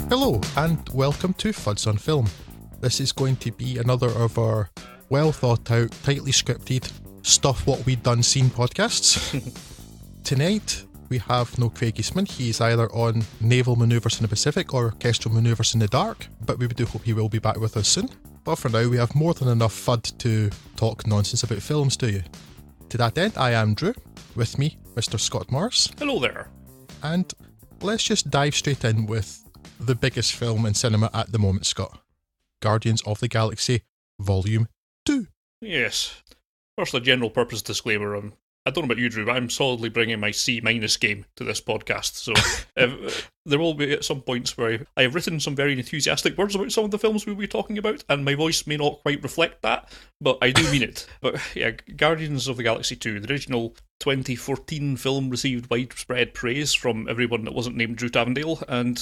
Hello and welcome to Fuds on Film. This is going to be another of our well thought out, tightly scripted stuff what we'd done seen podcasts. Tonight we have no Craig Eastman. He's either on naval manoeuvres in the Pacific or orchestral manoeuvres in the dark, but we do hope he will be back with us soon. But for now we have more than enough FUD to talk nonsense about films to you. To that end, I am Drew. With me, Mr. Scott Morris. Hello there. And let's just dive straight in with the biggest film in cinema at the moment, Scott. Guardians of the Galaxy Volume 2. Yes. First, a general purpose disclaimer. I don't know about you, Drew, but I'm solidly bringing my C- game to this podcast. So there will be at some points where I have written some very enthusiastic words about some of the films we'll be talking about, and my voice may not quite reflect that, but I do mean it. But yeah, Guardians of the Galaxy 2, the original 2014 film, received widespread praise from everyone that wasn't named Drew Tavendale, and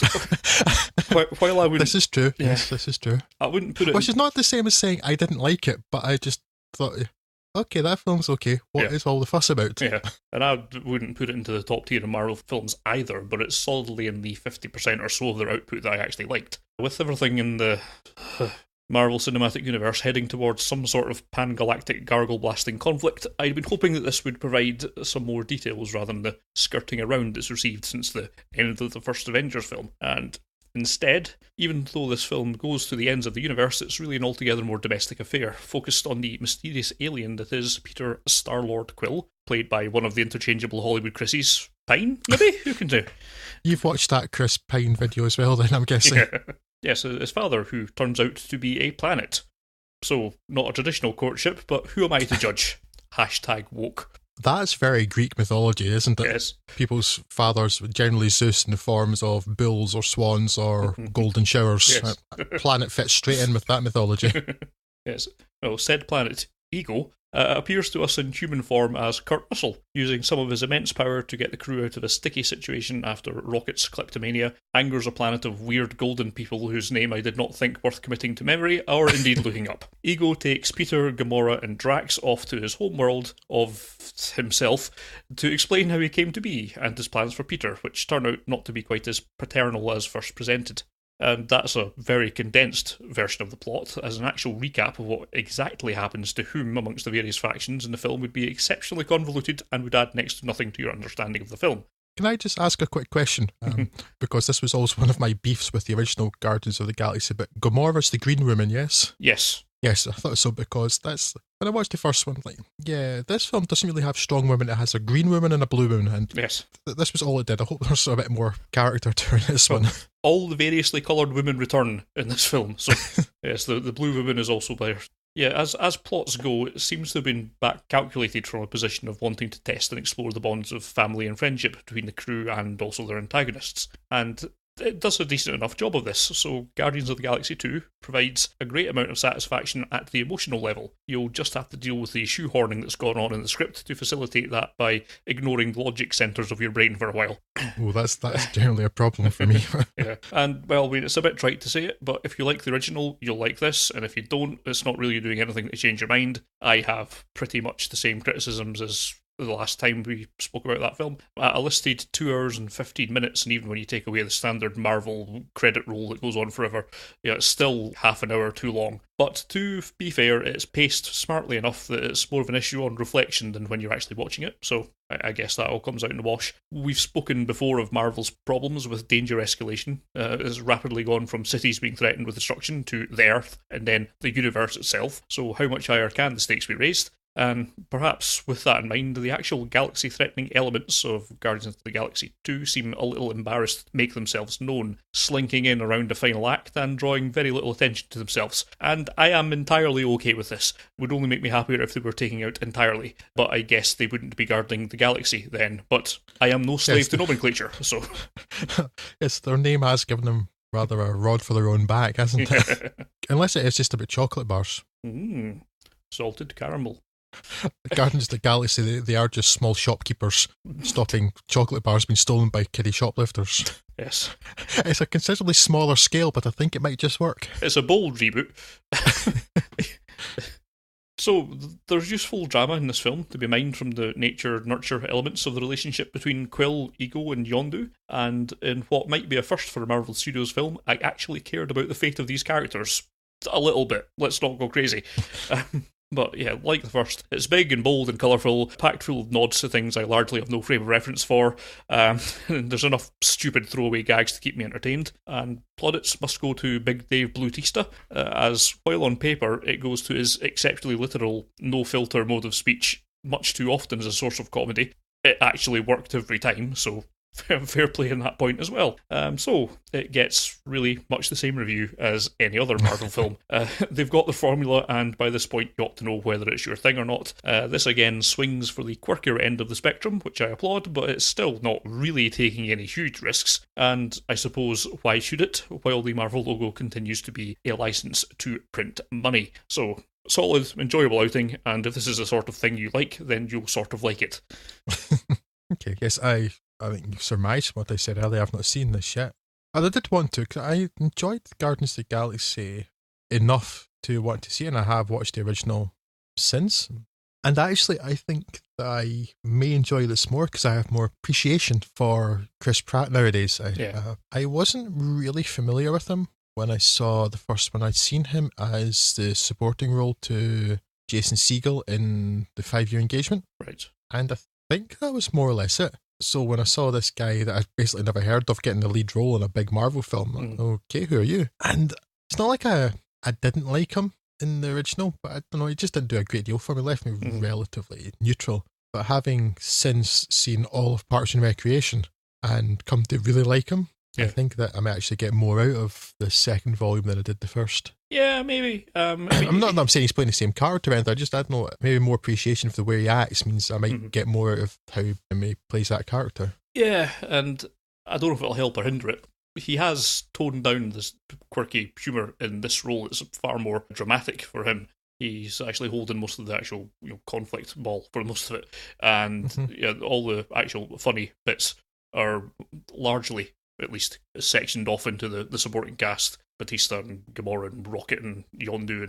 while I wouldn't... This is true, yes, this is true. I wouldn't put it... Which is not the same as saying I didn't like it, but I just thought... Okay, that film's okay. What is all the fuss about? Yeah, and I wouldn't put it into the top tier of Marvel films either, but it's solidly in the 50% or so of their output that I actually liked. With everything in the Marvel Cinematic Universe heading towards some sort of pan-galactic gargle-blasting conflict, I'd been hoping that this would provide some more details rather than the skirting around it's received since the end of the first Avengers film. And instead, even though this film goes to the ends of the universe, it's really an altogether more domestic affair, focused on the mysterious alien that is Peter Star-Lord Quill, played by one of the interchangeable Hollywood Chrissies. Pine, maybe? Who can do? You've watched that Chris Pine video as well, then, I'm guessing. Yeah. Yes, his father, who turns out to be a planet. So, not a traditional courtship, but who am I to judge? #woke. That's very Greek mythology, isn't it? Yes. People's fathers, generally Zeus in the forms of bulls or swans or golden showers. Yes. Planet fits straight in with that mythology. Yes. Well, said planet, Ego, appears to us in human form as Kurt Russell, using some of his immense power to get the crew out of a sticky situation after Rocket's kleptomania angers a planet of weird golden people whose name I did not think worth committing to memory, or indeed looking up. Ego takes Peter, Gamora and Drax off to his homeworld of himself to explain how he came to be and his plans for Peter, which turn out not to be quite as paternal as first presented. And that's a very condensed version of the plot, as an actual recap of what exactly happens to whom amongst the various factions in the film would be exceptionally convoluted and would add next to nothing to your understanding of the film. Can I just ask a quick question? Because this was also one of my beefs with the original Guardians of the Galaxy, but Gamora's the Green Woman, yes? Yes. Yes, I thought so, because that's... When I watched the first one, like, yeah, this film doesn't really have strong women. It has a green woman and a blue woman, and yes, this was all it did. I hope there's a bit more character to this one. All the variously coloured women return in this film, so yes, the blue woman is also there. Yeah, as plots go, it seems to have been back calculated from a position of wanting to test and explore the bonds of family and friendship between the crew and also their antagonists. And it does a decent enough job of this, so Guardians of the Galaxy 2 provides a great amount of satisfaction at the emotional level. You'll just have to deal with the shoehorning that's gone on in the script to facilitate that by ignoring the logic centres of your brain for a while. Oh, that's generally a problem for me. Yeah, and well, I mean, it's a bit trite to say it, but if you like the original, you'll like this, and if you don't, it's not really doing anything to change your mind. I have pretty much the same criticisms as the last time we spoke about that film. I listed 2 hours and 15 minutes, and even when you take away the standard Marvel credit roll that goes on forever, yeah, it's still half an hour too long. But to be fair, it's paced smartly enough that it's more of an issue on reflection than when you're actually watching it, so I guess that all comes out in the wash. We've spoken before of Marvel's problems with danger escalation. It's rapidly gone from cities being threatened with destruction to the Earth, and then the universe itself, so how much higher can the stakes be raised? And perhaps with that in mind, the actual galaxy-threatening elements of Guardians of the Galaxy 2 seem a little embarrassed to make themselves known, slinking in around the final act and drawing very little attention to themselves. And I am entirely okay with this. It would only make me happier if they were taking out entirely. But I guess they wouldn't be guarding the galaxy then. But I am no slave to nomenclature, so... Yes, their name has given them rather a rod for their own back, hasn't it? Unless it is just about chocolate bars. Salted caramel. Guardians of the Galaxy, they are just small shopkeepers stopping chocolate bars being stolen by kiddie shoplifters. Yes. It's a considerably smaller scale, but I think it might just work. It's a bold reboot. So there's useful drama in this film to be mined from the nature-nurture elements of the relationship between Quill, Ego, and Yondu, and in what might be a first for a Marvel Studios film, I actually cared about the fate of these characters. A little bit. Let's not go crazy. But yeah, like the first, it's big and bold and colourful, packed full of nods to things I largely have no frame of reference for. There's enough stupid throwaway gags to keep me entertained. And plaudits must go to Big Dave Bautista, as while on paper it goes to his exceptionally literal, no-filter mode of speech much too often as a source of comedy. It actually worked every time, so fair play in that point as well. So it gets really much the same review as any other Marvel film. They've got the formula, and by this point you ought to know whether it's your thing or not. This again swings for the quirkier end of the spectrum, which I applaud, but it's still not really taking any huge risks. And I suppose, why should it, while the Marvel logo continues to be a license to print money? So solid, enjoyable outing, and if this is the sort of thing you like, then you'll sort of like it. Okay, yes, I think you've surmised what I said earlier. I've not seen this yet. And I did want to, because I enjoyed Guardians of the Galaxy enough to want to see it, and I have watched the original since. And actually, I think that I may enjoy this more because I have more appreciation for Chris Pratt nowadays. I wasn't really familiar with him when I saw the first one. I'd seen him as the supporting role to Jason Segel in The 5 Year Engagement. Right. And I think that was more or less it. So when I saw this guy that I'd basically never heard of getting the lead role in a big Marvel film, I'm like, okay, who are you? And it's not like I didn't like him in the original, but I don't know, he just didn't do a great deal for me. Left me relatively neutral. But having since seen all of Parks and Recreation and come to really like him, I think that I might actually get more out of the second volume than I did the first. Yeah, maybe. I'm not that I'm saying he's playing the same character or anything. I don't know, maybe more appreciation for the way he acts means I might get more out of how he plays that character. Yeah, and I don't know if it'll help or hinder it. He has toned down this quirky humour in this role. It's far more dramatic for him. He's actually holding most of the actual conflict ball for most of it. And all the actual funny bits are largely, at least, sectioned off into the supporting cast. Batista and Gamora and Rocket and Yondu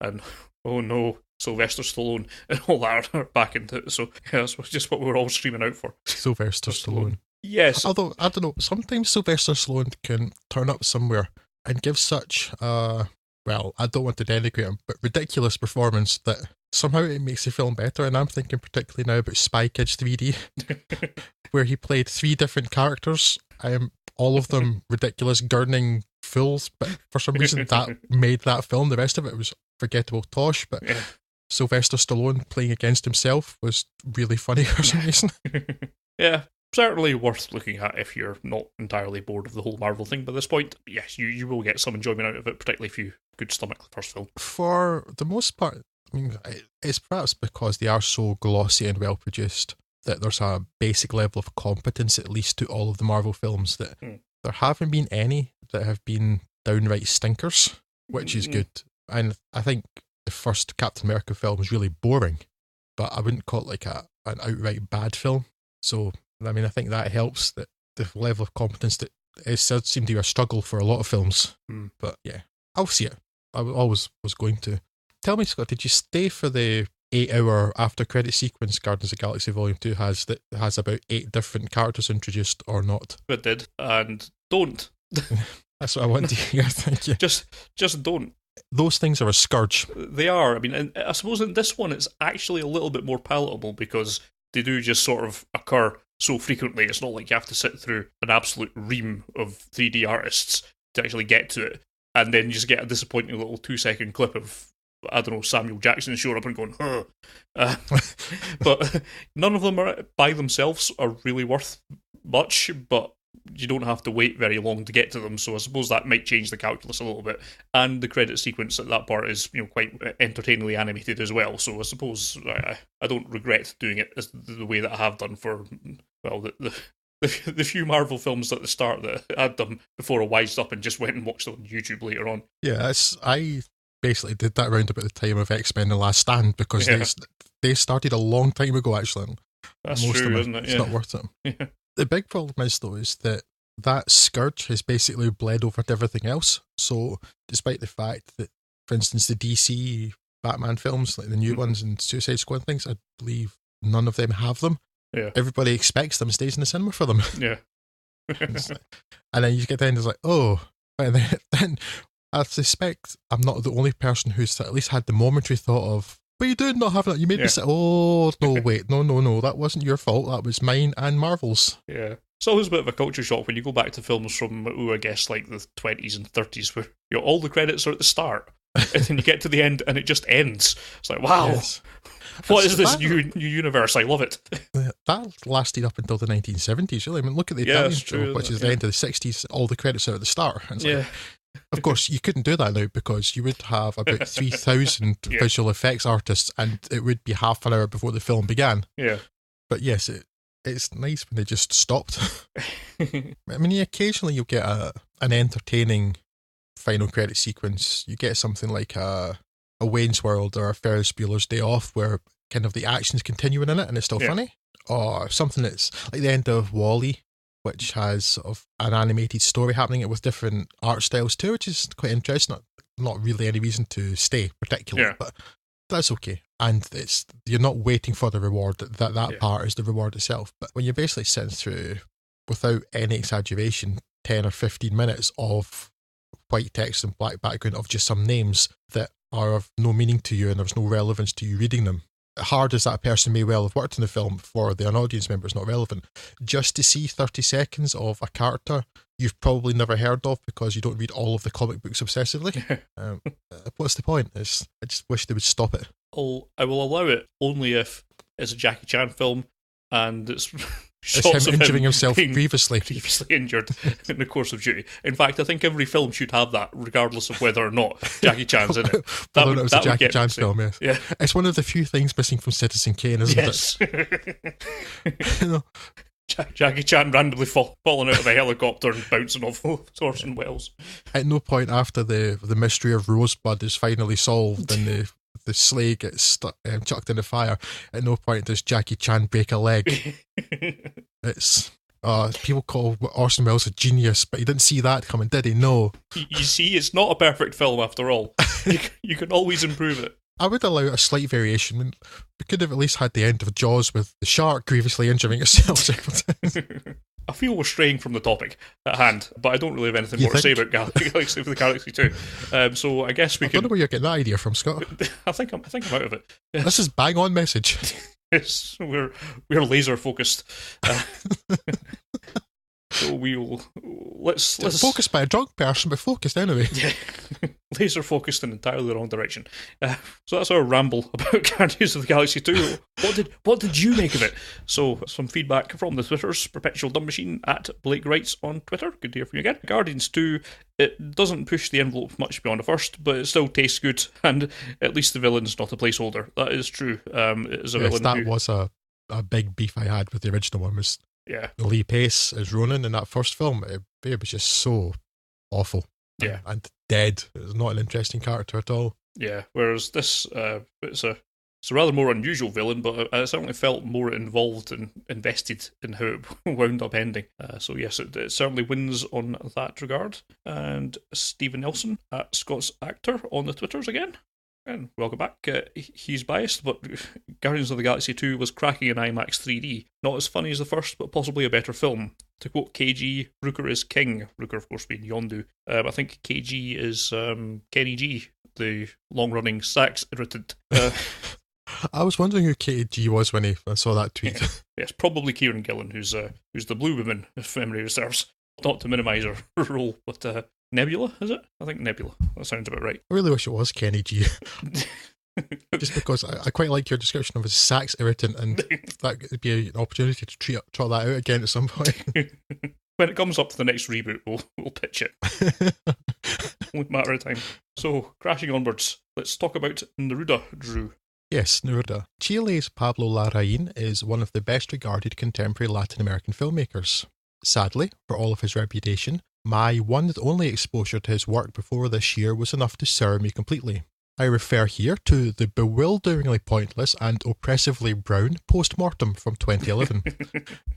and oh no, Sylvester Stallone and all that are back into it. So yeah, that's just what we were all screaming out for. Sylvester Stallone. Yes. Although, I don't know, sometimes Sylvester Stallone can turn up somewhere and give such well, I don't want to denigrate him, but ridiculous performance that somehow it makes the film better. And I'm thinking particularly now about Spy Kids 3D, where he played 3 different characters. All of them ridiculous, gurning fools, but for some reason that made that film. The rest of it was forgettable tosh, but Sylvester Stallone playing against himself was really funny for some reason. Yeah, certainly worth looking at if you're not entirely bored of the whole Marvel thing by this point. Yes, you will get some enjoyment out of it, particularly if you could stomach the first film. For the most part, I mean, it's perhaps because they are so glossy and well produced that there's a basic level of competence, at least to all of the Marvel films, that there haven't been any that have been downright stinkers, which is good. And I think the first Captain America film was really boring, but I wouldn't call it like an outright bad film. So, I mean, I think that helps, that the level of competence that it does seem to be a struggle for a lot of films. But yeah, I'll see it. I always was going to. Tell me, Scott, did you stay for the 8-hour after credit sequence Guardians of the Galaxy Volume 2 has that has about 8 different characters introduced or not? It did, and don't. That's what I want to hear, thank you. Just don't. Those things are a scourge. They are. I mean, and I suppose in this one it's actually a little bit more palatable because they do just sort of occur so frequently. It's not like you have to sit through an absolute ream of 3D artists to actually get to it, and then you just get a disappointing little 2-second clip of, I don't know, Samuel Jackson showing up and going, huh. But none of them are by themselves are really worth much, but you don't have to wait very long to get to them, so I suppose that might change the calculus a little bit. And the credit sequence at that part is, quite entertainingly animated as well, so I suppose I don't regret doing it as the way that I have done for, well, the few Marvel films at the start that I had them before I wised up and just went and watched them on YouTube later on. Yeah, I basically did that around about the time of X-Men The Last Stand, because they started a long time ago, actually. That's true, isn't it? It's not worth it. Yeah. The big problem is, though, is that scourge has basically bled over to everything else. So, despite the fact that, for instance, the DC Batman films, like the new ones and Suicide Squad things, I believe none of them have them. Yeah. Everybody expects them, stays in the cinema for them. Yeah. And then you get to the end, it's like, oh. And then I suspect I'm not the only person who's at least had the momentary thought of, what are you doing not having it? You made me say, oh, no, wait, no, that wasn't your fault. That was mine and Marvel's. Yeah. It's always a bit of a culture shock when you go back to films from, I guess, like the 20s and 30s where all the credits are at the start and then you get to the end and it just ends. It's like, wow, yes. what is this new universe? I love it. That lasted up until the 1970s, really. I mean, look at the Italian show, which is the end of the 60s, all the credits are at the start. And it's like, of course, you couldn't do that now because you would have about 3,000 visual effects artists and it would be half an hour before the film began. Yeah. But yes, it's nice when they just stopped. I mean, occasionally you'll get an entertaining final credit sequence. You get something like a Wayne's World or a Ferris Bueller's Day Off where kind of the action's continuing in it and it's still funny. Or something that's like the end of WALL-E, which has sort of an animated story happening with different art styles too, which is quite interesting. Not really any reason to stay particularly, but that's okay. And you're not waiting for the reward. That part is the reward itself. But when you're basically sitting through, without any exaggeration, 10 or 15 minutes of white text and black background of just some names that are of no meaning to you and there's no relevance to you reading them, hard as that person may well have worked in the film, for an audience member it's not relevant. Just to see 30 seconds of a character you've probably never heard of because you don't read all of the comic books obsessively, what's the point? I just wish they would stop it. I will allow it only if it's a Jackie Chan film and it's shots him injuring himself previously injured in the course of duty. In fact, I think every film should have that, regardless of whether or not Jackie Chan's in it. That was a Jackie Chan film, yes. Yeah. It's one of the few things missing from Citizen Kane, isn't it? Jackie Chan randomly falling out of a helicopter and bouncing off Orson Welles. At no point after the mystery of Rosebud is finally solved and the sleigh gets chucked in the fire, at no point does Jackie Chan break a leg. It's people call Orson Welles a genius, but he didn't see that coming, did he? No. You see, it's not a perfect film after all. You can always improve it. I would allow a slight variation. We could have at least had the end of Jaws with the shark grievously injuring itself several times. I feel we're straying from the topic at hand, but I don't really have anything more to say about Galaxy of the Galaxy 2. So I guess we can... I don't know where you're getting that idea from, Scott. I think I'm out of it. This is bang on message. Yes, we're laser focused. So let's focused by a drunk person, but focused anyway. Yeah, laser focused in entirely the wrong direction. So that's our ramble about Guardians of the Galaxy 2. What did you make of it? So some feedback from the Twitters, Perpetual Dumb Machine at Blake Wrights on Twitter. Good to hear from you again. Guardians 2, it doesn't push the envelope much beyond the first, but it still tastes good, and at least the villain's not a placeholder. That is true. It is a villain. That was a big beef I had with the original one. Was Lee Pace as Ronan in that first film. It was just so awful. Yeah. And dead. It was not an interesting character at all. Yeah, whereas this, it's a rather more unusual villain, but I certainly felt more involved and invested in how it wound up ending. So yes, it certainly wins on that regard. And Stephen Nelson at Scott's Actor on the Twitters again. And welcome back. He's biased, but Guardians of the Galaxy 2 was cracking in IMAX 3D. Not as funny as the first, but possibly a better film. To quote KG, Rooker is king. Rooker, of course, being Yondu. I think KG is Kenny G, the long-running sax irritant. I was wondering who KG was when I saw that tweet. Yes, probably Kieran Gillen, who's the Blue Woman, if memory serves. Not to minimise her role, but Nebula, is it? I think Nebula. That sounds about right. I really wish it was Kenny G. Just because I quite like your description of a sax irritant, and that could be an opportunity to try that out again at some point. When it comes up to the next reboot, we'll pitch it. Only a matter of time. So, crashing onwards, let's talk about Neruda, Drew. Yes, Neruda. Chile's Pablo Larraín is one of the best regarded contemporary Latin American filmmakers. Sadly, for all of his reputation, my one and only exposure to his work before this year was enough to sour me completely. I refer here to the bewilderingly pointless and oppressively brown post-mortem from 2011,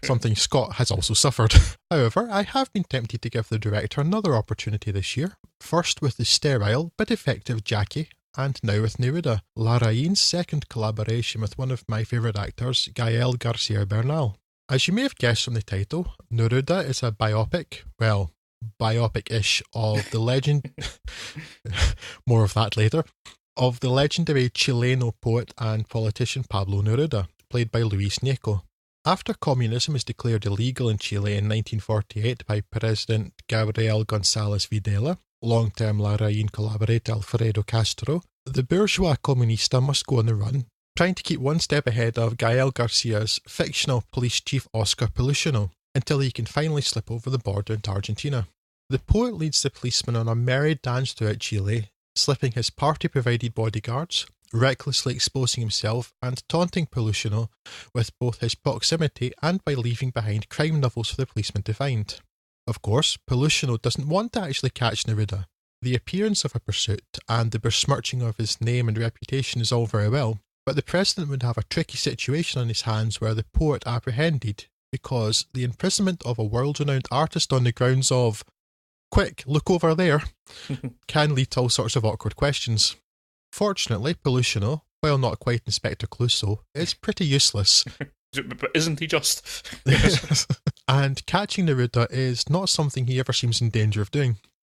something Scott has also suffered. However, I have been tempted to give the director another opportunity this year, first with the sterile but effective Jackie, and now with Neruda, Larraín's second collaboration with one of my favourite actors, Gael Garcia Bernal. As you may have guessed from the title, Neruda is a biopic, well, biopic-ish, of the legend, more of that later, of the legendary Chileno poet and politician Pablo Neruda, played by Luis Gnecco. After communism was declared illegal in Chile in 1948 by President Gabriel González Videla, long-term Larraín collaborator Alfredo Castro, the bourgeois comunista must go on the run, trying to keep one step ahead of Gael Garcia's fictional police chief Oscar Peluchino, until he can finally slip over the border into Argentina. The poet leads the policeman on a merry dance throughout Chile, slipping his party-provided bodyguards, recklessly exposing himself and taunting Peluchino with both his proximity and by leaving behind crime novels for the policeman to find. Of course, Peluchino doesn't want to actually catch Neruda. The appearance of a pursuit and the besmirching of his name and reputation is all very well, but the president would have a tricky situation on his hands where the poet apprehended because the imprisonment of a world-renowned artist on the grounds of "quick, look over there," can lead to all sorts of awkward questions. Fortunately, Peluchino, while not quite Inspector Clouseau, is pretty useless. But isn't he just? And catching Neruda is not something he ever seems in danger of doing.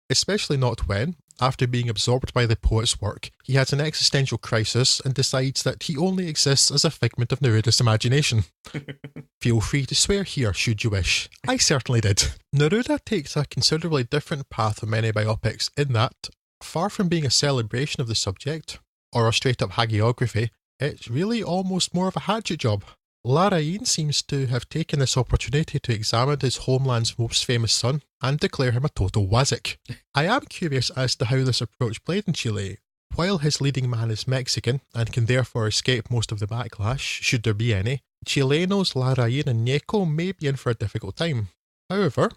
Especially not when, after being absorbed by the poet's work, he has an existential crisis and decides that he only exists as a figment of Neruda's imagination. Feel free to swear here, should you wish. I certainly did. Neruda takes a considerably different path from many biopics in that, far from being a celebration of the subject, or a straight-up hagiography, it's really almost more of a hatchet job. Larraín seems to have taken this opportunity to examine his homeland's most famous son and declare him a total wazik. I am curious as to how this approach played in Chile. While his leading man is Mexican and can therefore escape most of the backlash, should there be any, Chilenos Larraín and Gnecco may be in for a difficult time. However,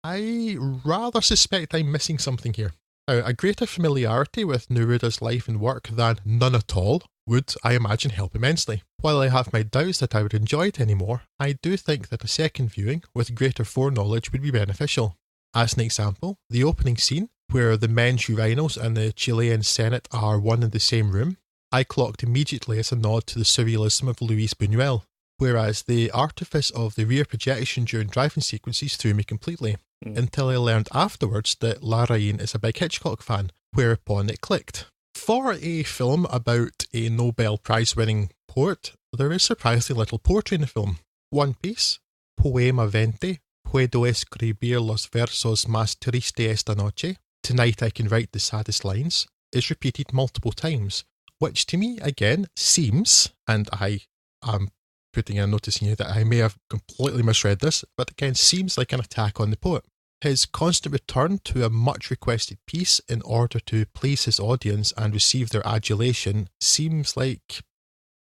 I rather suspect I'm missing something here. A greater familiarity with Neruda's life and work than none at all would, I imagine, help immensely. While I have my doubts that I would enjoy it anymore, I do think that a second viewing with greater foreknowledge would be beneficial. As an example, the opening scene, where the Menchu rhinos and the Chilean Senate are one in the same room, I clocked immediately as a nod to the surrealism of Luis Buñuel, whereas the artifice of the rear projection during driving sequences threw me completely, until I learned afterwards that Larraín is a big Hitchcock fan, whereupon it clicked. For a film about a Nobel Prize-winning poet, there is surprisingly little poetry in the film. One piece, Poema 20, Puedo escribir los versos más triste esta noche, Tonight I can write the saddest lines, is repeated multiple times, which to me, again, seems, and I am putting a notice here that I may have completely misread this, but again seems like an attack on the poet. His constant return to a much requested piece in order to please his audience and receive their adulation seems like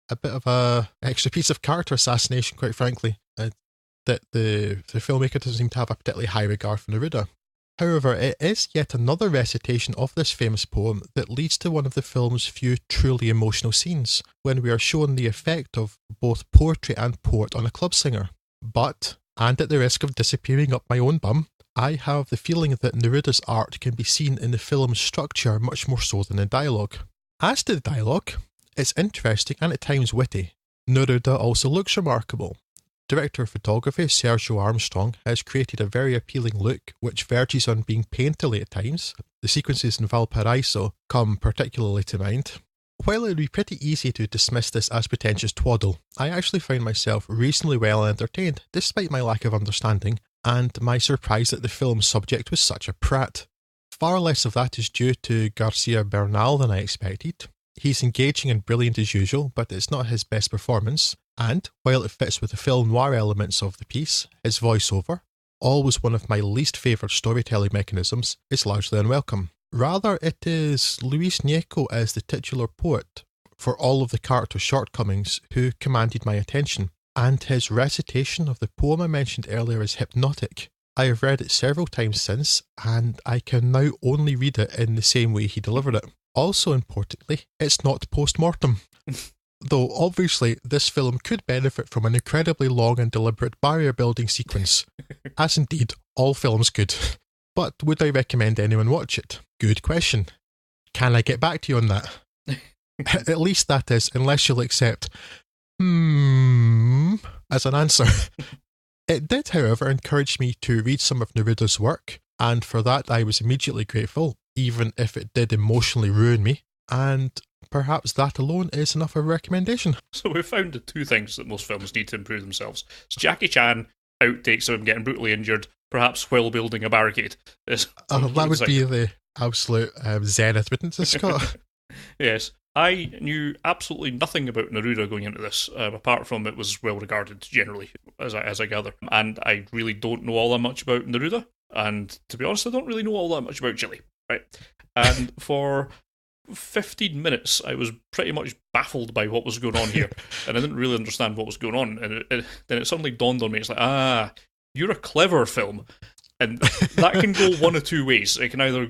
a bit of a extra piece of character assassination, quite frankly, that the filmmaker doesn't seem to have a particularly high regard for Neruda. However, it is yet another recitation of this famous poem that leads to one of the film's few truly emotional scenes, when we are shown the effect of both poetry and poet on a club singer. But, and at the risk of disappearing up my own bum, I have the feeling that Neruda's art can be seen in the film's structure much more so than in dialogue. As to the dialogue, it's interesting and at times witty. Neruda also looks remarkable. Director of photography Sergio Armstrong has created a very appealing look which verges on being painterly at times. The sequences in Valparaiso come particularly to mind. While it would be pretty easy to dismiss this as pretentious twaddle, I actually found myself reasonably well entertained despite my lack of understanding and my surprise that the film's subject was such a prat. Far less of that is due to Garcia Bernal than I expected. He's engaging and brilliant as usual, but it's not his best performance, and, while it fits with the film noir elements of the piece, his voiceover, always one of my least favourite storytelling mechanisms, is largely unwelcome. Rather, it is Luis Gnecco as the titular poet, for all of the character's shortcomings, who commanded my attention, and his recitation of the poem I mentioned earlier is hypnotic. I have read it several times since, and I can now only read it in the same way he delivered it. Also importantly, it's not post-mortem. Though obviously this film could benefit from an incredibly long and deliberate barrier building sequence, as indeed all films could. But would I recommend anyone watch it? Good question. Can I get back to you on that? At least that is, unless you'll accept as an answer. It did, however, encourage me to read some of Neruda's work, and for that I was immediately grateful, even if it did emotionally ruin me, and perhaps that alone is enough of a recommendation. So we found the two things that most films need to improve themselves. It's Jackie Chan, outtakes of him getting brutally injured, perhaps while building a barricade. That would be the absolute zenith, wouldn't it, Scott? Yes. I knew absolutely nothing about Neruda going into this, apart from it was well regarded generally, as I gather. And I really don't know all that much about Neruda, and to be honest, I don't really know all that much about chili, right? And for 15 minutes, I was pretty much baffled by what was going on here, and I didn't really understand what was going on. And then it suddenly dawned on me, it's like, you're a clever film. And that can go one of two ways. It can either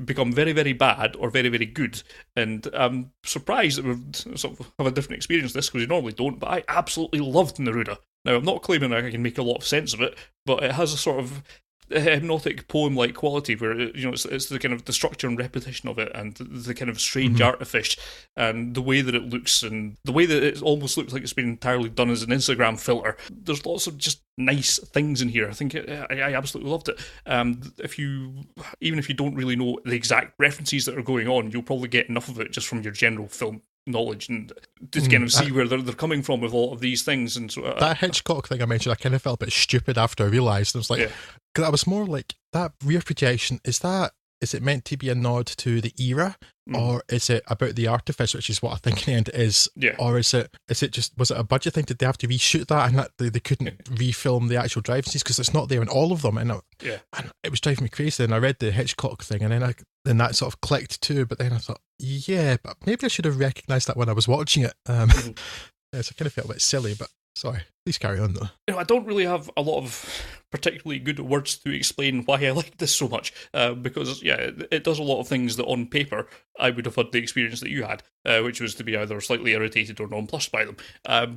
become very, very bad or very, very good. And I'm surprised that we've sort of have a different experience with this, because you normally don't, but I absolutely loved Neruda. Now, I'm not claiming I can make a lot of sense of it, but it has a sort of hypnotic poem-like quality where it's the kind of the structure and repetition of it, and the kind of strange artifice, and the way that it looks, and the way that it almost looks like it's been entirely done as an Instagram filter. There's lots of just nice things in here. I think I absolutely loved it. Even if you don't really know the exact references that are going on, you'll probably get enough of it just from your general film knowledge, and to kind of see where they're coming from with a lot of these things. And so that Hitchcock thing I mentioned, I kind of felt a bit stupid after I realised. I was like, because I was more like, that rear projection, is it meant to be a nod to the era, or is it about the artifice, which is what I think in the end it is? Yeah. Or is it just, was it a budget thing? Did they have to reshoot that, and that they couldn't refilm the actual driving scenes because it's not there in all of them? And it was driving me crazy. And I read the Hitchcock thing, and then that sort of clicked too. But then I thought, but maybe I should have recognised that when I was watching it. So I kind of felt a bit silly, but sorry. Please carry on though. I don't really have a lot of particularly good words to explain why I like this so much, because it does a lot of things that on paper I would have had the experience that you had, which was to be either slightly irritated or nonplussed by them.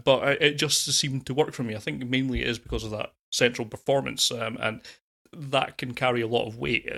But it just seemed to work for me. I think mainly it is because of that central performance, and that can carry a lot of weight.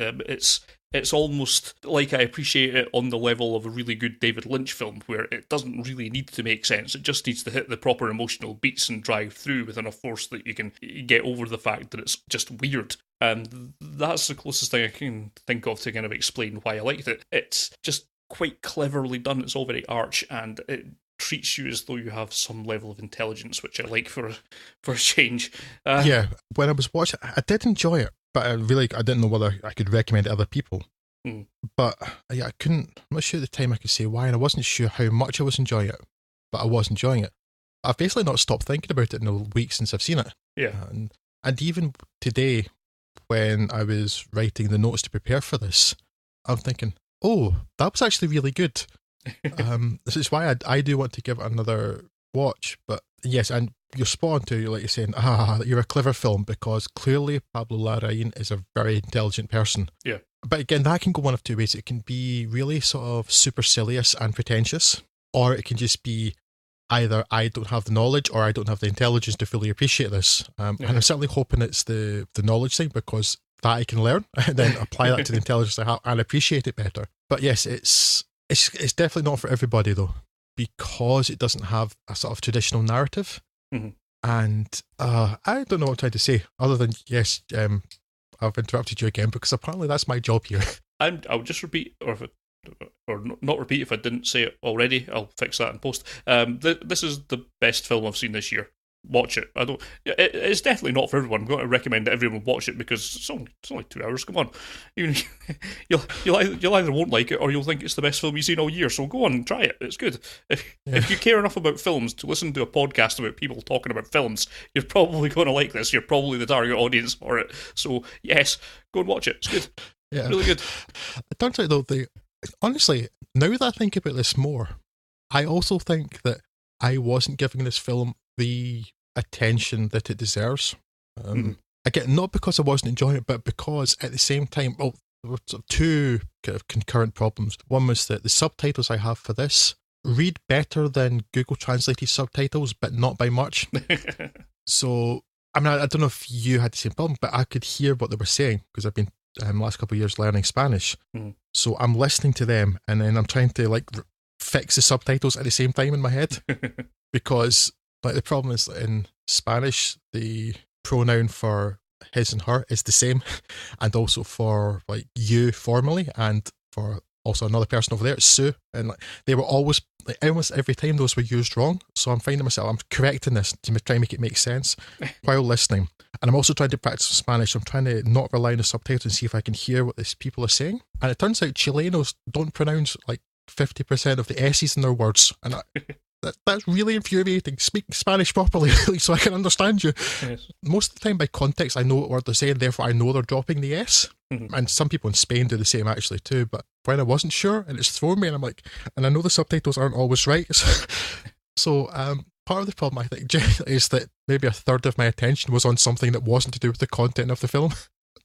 It's almost like I appreciate it on the level of a really good David Lynch film, where it doesn't really need to make sense. It just needs to hit the proper emotional beats and drive through with enough force that you can get over the fact that it's just weird. And that's the closest thing I can think of to kind of explain why I liked it. It's just quite cleverly done. It's all very arch, and it treats you as though you have some level of intelligence, which I like for a change. When I was watching, I did enjoy it. But I didn't know whether I could recommend it to other people. But I couldn't, I'm not sure at the time I could say why, and I wasn't sure how much I was enjoying it, but I was enjoying it. I've basically not stopped thinking about it in the week since I've seen it. Yeah. And even today, when I was writing the notes to prepare for this, I'm thinking, oh, that was actually really good. This is why I do want to give it another watch. But yes, and you're spot on too, like you're saying, you're a clever film, because clearly Pablo Larraín is a very intelligent person. Yeah. But again, that can go one of two ways. It can be really sort of supercilious and pretentious, or it can just be either I don't have the knowledge or I don't have the intelligence to fully appreciate this. And I'm certainly hoping it's the knowledge thing, because that I can learn and then apply that to the intelligence I have and appreciate it better. But yes, it's definitely not for everybody though, because it doesn't have a sort of traditional narrative. And I don't know what I'm trying to say, other than, yes, I've interrupted you again, because apparently that's my job here. And I'll just repeat, or not repeat if I didn't say it already. I'll fix that in post. This is the best film I've seen this year. Watch it. It's definitely not for everyone. I'm going to recommend that everyone watch it, because it's only 2 hours. Come on, you'll either won't like it, or you'll think it's the best film you've seen all year. So go on and try it. It's good. If you care enough about films to listen to a podcast about people talking about films, you're probably going to like this. You're probably the target audience for it. So yes, go and watch it. It's good. Yeah, really good. It turns out though, honestly, now that I think about this more, I also think that I wasn't giving this film the attention that it deserves. Again, not because I wasn't enjoying it, but because at the same time, there were sort of two kind of concurrent problems. One was that the subtitles I have for this read better than Google translated subtitles, but not by much. So, I mean, I don't know if you had the same problem, but I could hear what they were saying, because I've been last couple of years learning Spanish. So I'm listening to them, and then I'm trying to fix the subtitles at the same time in my head. Because like the problem is that in Spanish, the pronoun for his and her is the same, and also for like you formally, and for also another person over there, it's Sue, and like they were always like almost every time those were used wrong. So I'm finding myself, I'm correcting this to try and make it make sense while listening, and I'm also trying to practice Spanish. I'm trying to not rely on the subtitles and see if I can hear what these people are saying. And it turns out Chilenos don't pronounce like 50% of the S's in their words, and that's really infuriating. Speak Spanish properly so I can understand you. Yes. Most of the time by context I know what word they're saying, therefore I know they're dropping the S. And some people in Spain do the same actually too, but when I wasn't sure and it's thrown me and I'm like, and I know the subtitles aren't always right. So part of the problem I think generally is that maybe a third of my attention was on something that wasn't to do with the content of the film.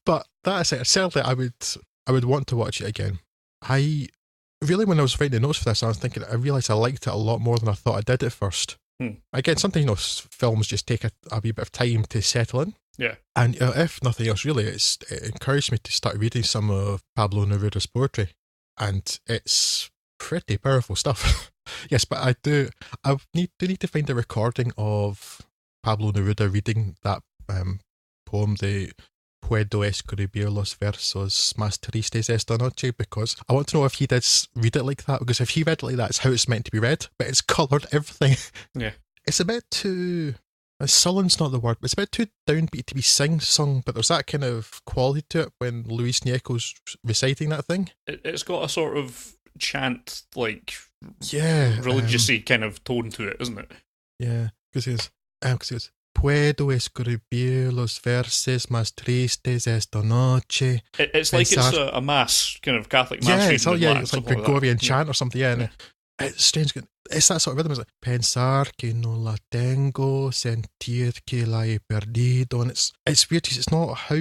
But that aside, certainly I would want to watch it again. Really, when I was writing the notes for this, I was thinking, I realised I liked it a lot more than I thought I did at first. Again, sometimes, films just take a wee bit of time to settle in. Yeah. And if nothing else, really, it encouraged me to start reading some of Pablo Neruda's poetry. And it's pretty powerful stuff. Yes, but I do need to find a recording of Pablo Neruda reading that poem, the Puedo escribir los versos más tristes esta noche, because I want to know if he did read it like that, because if he read it like that, it's how it's meant to be read, but it's coloured everything. Yeah. It's a bit too... sullen's not the word, but it's a bit too downbeat to be sung, but there's that kind of quality to it when Luis Gnecco's reciting that thing. It's got a sort of chant, like, religious-y kind of tone to it, isn't it? Yeah, because he goes, Puedo escribir los versos más tristes esta noche. It's like it's a mass, kind of Catholic mass. It's like Gregorian chant or something, and it's strange. It's that sort of rhythm. It's like, pensar que no la tengo, sentir que la he perdido. And it's weird because it's not how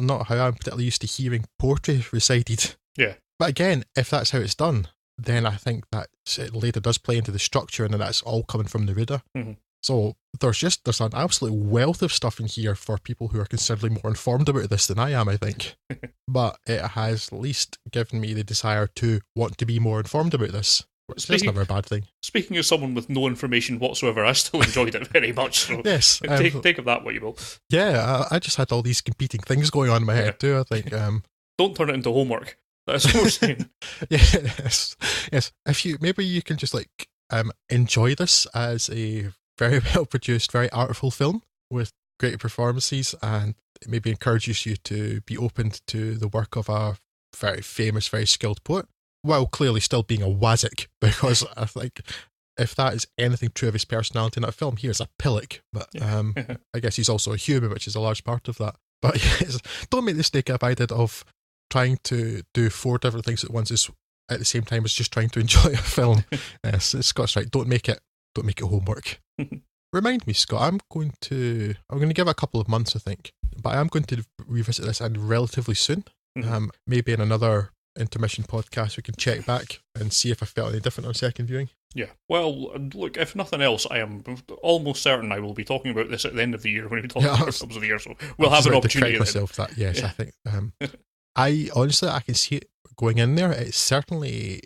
not how I'm particularly used to hearing poetry recited. Yeah. But again, if that's how it's done, then I think that it later does play into the structure, and that's all coming from Neruda. Mm-hmm. So there's an absolute wealth of stuff in here for people who are considerably more informed about this than I am, I think. But it has at least given me the desire to want to be more informed about this. That's never a bad thing. Speaking of someone with no information whatsoever, I still enjoyed it very much. So yes. Take of that what you will. Yeah, I just had all these competing things going on in my head too, I think. Don't turn it into homework. That's what we're saying. Yes. If maybe you can just enjoy this as a very well produced, very artful film with great performances, and it maybe encourages you to be open to the work of a very famous, very skilled poet, while clearly still being a wazik, because I think if that is anything true of his personality in that film, he is a pillock, but I guess he's also a human, which is a large part of that. But yes, don't make the mistake I did of trying to do 4 different things at once at the same time as just trying to enjoy a film. Yes, Scott's right, don't make it homework. Remind me, Scott, I'm going to give it a couple of months, I think, but I am going to revisit this and relatively soon. Maybe in another intermission podcast we can check back and see if I felt any different on second viewing. Yeah. Well, look, if nothing else, I am almost certain I will be talking about this at the end of the year when we talk about films of the year, so we'll have an opportunity to myself that. Yes, yeah. I think I honestly can see it going in there. It's certainly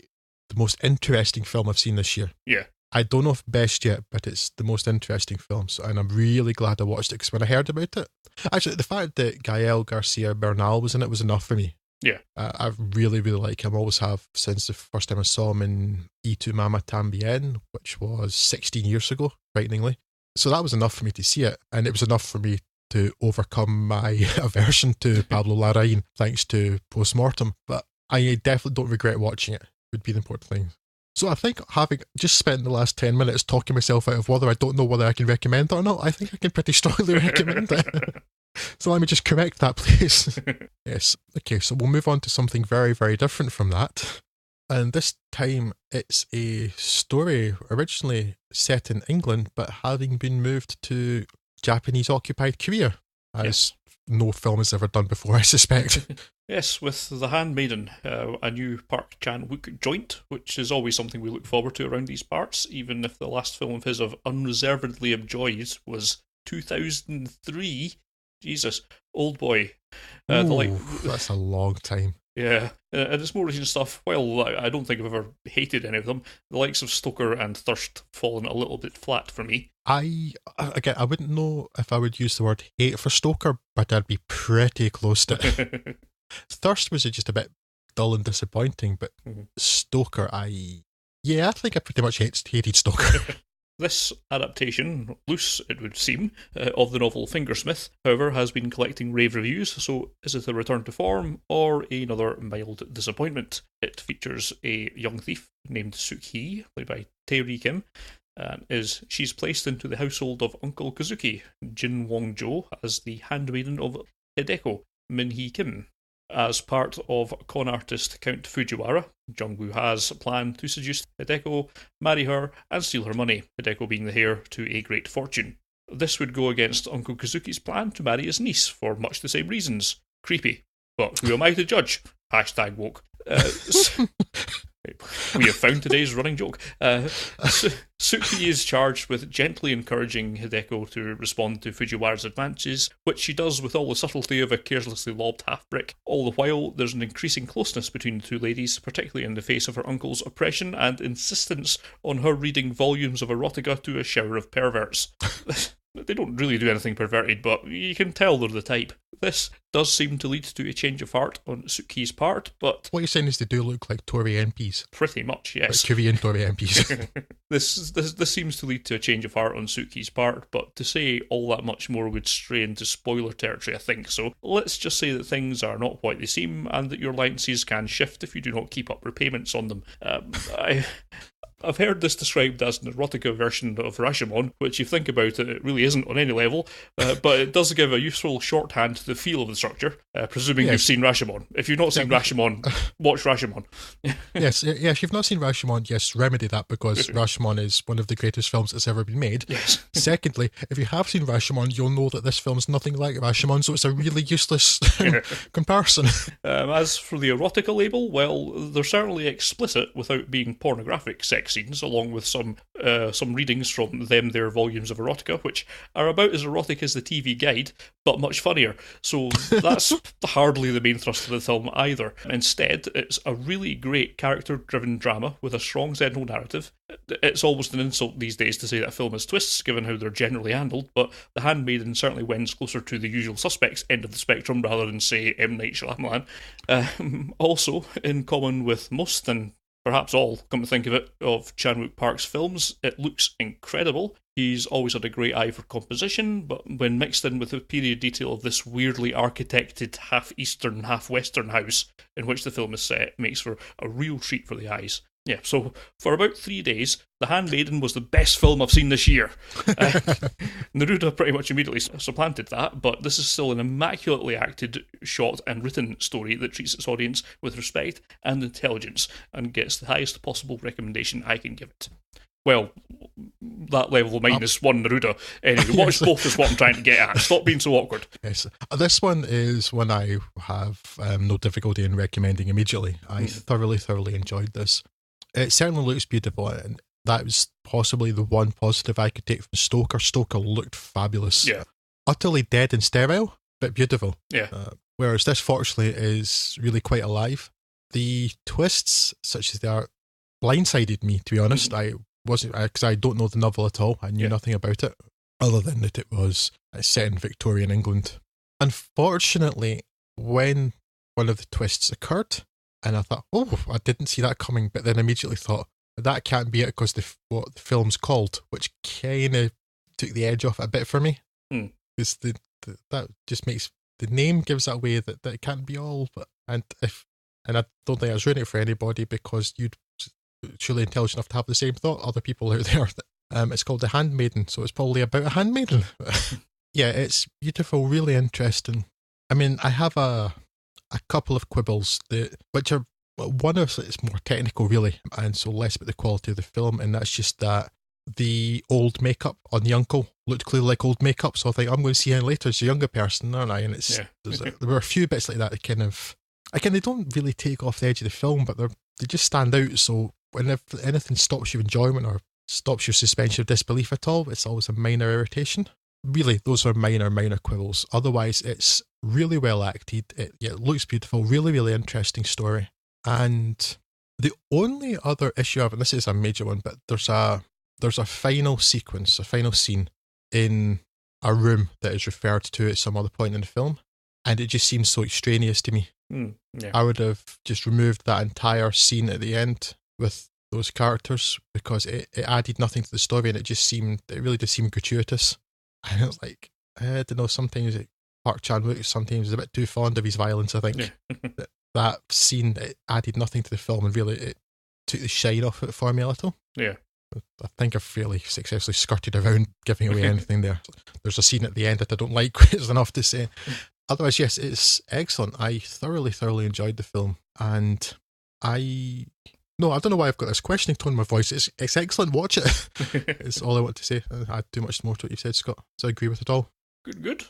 the most interesting film I've seen this year. Yeah. I don't know if best yet, but it's the most interesting film, and I'm really glad I watched it, because when I heard about it, actually the fact that Gael Garcia Bernal was in it was enough for me. Yeah. I really, really like him, always have since the first time I saw him in Y Tu Mama Tambien, which was 16 years ago, frighteningly. So that was enough for me to see it, and it was enough for me to overcome my aversion to Pablo Larraín thanks to Postmortem, but I definitely don't regret watching it, would be the important thing. So I think, having just spent the last 10 minutes talking myself out of whether I don't know whether I can recommend it or not, I think I can pretty strongly recommend it. So let me just correct that, please. Yes. Okay, so we'll move on to something very, very different from that. And this time it's a story originally set in England, but having been moved to Japanese-occupied Korea, as no film has ever done before, I suspect. Yes, with The Handmaiden, a new Park Chan-wook joint, which is always something we look forward to around these parts, even if the last film of his I've unreservedly enjoyed was 2003. Jesus, Old Boy. Ooh, that's a long time. Yeah, and it's more recent stuff. Well, I don't think I've ever hated any of them. The likes of Stoker and Thirst fallen a little bit flat for me. Again, I wouldn't know if I would use the word hate for Stoker, but I'd be pretty close to it. Thirst was just a bit dull and disappointing, but Stoker, yeah, I think I pretty much hated Stoker. This adaptation, loose it would seem, of the novel Fingersmith, however, has been collecting rave reviews, so is it a return to form or another mild disappointment? It features a young thief named Suk-hee, played by Tae-ri Kim, and she's placed into the household of Uncle Kazuki, Jin Wong-jo, as the handmaiden of Hideko, Min-hee Kim. As part of con artist Count Fujiwara, Jung-woo has planned to seduce Hideko, marry her, and steal her money, Hideko being the heir to a great fortune. This would go against Uncle Kazuki's plan to marry his niece for much the same reasons. Creepy. But who am I to judge? Hashtag woke. We have found today's running joke. Suki is charged with gently encouraging Hideko to respond to Fujiwara's advances, which she does with all the subtlety of a carelessly lobbed half-brick. All the while, there's an increasing closeness between the two ladies, particularly in the face of her uncle's oppression and insistence on her reading volumes of erotica to a shower of perverts. They don't really do anything perverted, but you can tell they're the type. This does seem to lead to a change of heart on Suki's part, but... What you're saying is they do look like Tory MPs. Pretty much, yes. Like Korean Tory MPs. This seems to lead to a change of heart on Suki's part, but to say all that much more would stray into spoiler territory, I think, so let's just say that things are not what they seem, and that your alliances can shift if you do not keep up repayments on them. I've heard this described as an erotica version of Rashomon, which, if you think about it, it really isn't on any level, but it does give a useful shorthand to the feel of the structure, presuming you've seen Rashomon. If you've not seen Rashomon, watch Rashomon. Yes, if you've not seen Rashomon, yes, remedy that, because Rashomon is one of the greatest films that's ever been made. Yes. Secondly, if you have seen Rashomon, you'll know that this film's nothing like Rashomon, so it's a really useless comparison. As for the erotica label, well, they're certainly explicit without being pornographic sex scenes, along with some readings from their volumes of erotica, which are about as erotic as the TV guide, but much funnier. So that's hardly the main thrust of the film either. Instead, it's a really great character-driven drama with a strong central narrative. It's almost an insult these days to say that a film has twists, given how they're generally handled, but The Handmaiden certainly wends closer to the usual suspects end of the spectrum rather than, say, M. Night Shyamalan. Also, in common with most, and perhaps all, come to think of it, of Chan-wook Park's films, it looks incredible. He's always had a great eye for composition, but when mixed in with the period detail of this weirdly architected half-eastern, half-western house in which the film is set, it makes for a real treat for the eyes. Yeah, so for about 3 days, The Handmaiden was the best film I've seen this year. Neruda pretty much immediately supplanted that, but this is still an immaculately acted, shot and written story that treats its audience with respect and intelligence and gets the highest possible recommendation I can give it. Well, that level of minus one Neruda. Anyway, watch both is what I'm trying to get at. Stop being so awkward. Yes, this one is one I have no difficulty in recommending immediately. I thoroughly enjoyed this. It certainly looks beautiful, and that was possibly the one positive I could take from Stoker. Stoker looked fabulous. Yeah. Utterly dead and sterile, but beautiful. Yeah. Whereas this, fortunately, is really quite alive. The twists, such as they are, blindsided me, to be honest. I wasn't, because I don't know the novel at all. I knew nothing about it, other than that it was set in Victorian England. Unfortunately, when one of the twists occurred, and I thought, I didn't see that coming, but then immediately thought, that can't be it because what the film's called, which kind of took the edge off it a bit for me. Because that just makes, the name gives that away that it can't be all, and I don't think I was ruining it for anybody, because you'd truly intelligent enough to have the same thought, other people out there. It's called The Handmaiden, so it's probably about a handmaiden. Yeah, it's beautiful, really interesting. I mean, I have a couple of quibbles, which are, one of it's more technical really, and so less about the quality of the film, and that's just that the old makeup on the uncle looked clearly like old makeup, so I think I'm going to see him later as a younger person, aren't I? And there were a few bits like that they don't really take off the edge of the film, but they just stand out, so whenever anything stops your enjoyment or stops your suspension of disbelief at all, it's always a minor irritation. really, those are minor quibbles. Otherwise, it's really well acted. It looks beautiful, really, really interesting story. And the only other issue I have, and this is a major one, but there's a final sequence, a final scene in a room that is referred to at some other point in the film, and it just seems so extraneous to me. Yeah. I would have just removed that entire scene at the end with those characters because it added nothing to the story, and it really just seemed gratuitous. And it was like, I don't know, sometimes Park Chan-wook sometimes is a bit too fond of his violence, I think. Yeah. that scene, it added nothing to the film, and really it took the shine off it for me a little. Yeah. I think I've fairly successfully skirted around giving away anything there. There's a scene at the end that I don't like, which is enough to say. Otherwise, yes, it's excellent. I thoroughly enjoyed the film, and I don't know why I've got this questioning tone in my voice. It's excellent. Watch it. It's all I want to say. I add too much more to what you've said, Scott. So I agree with it all. Good.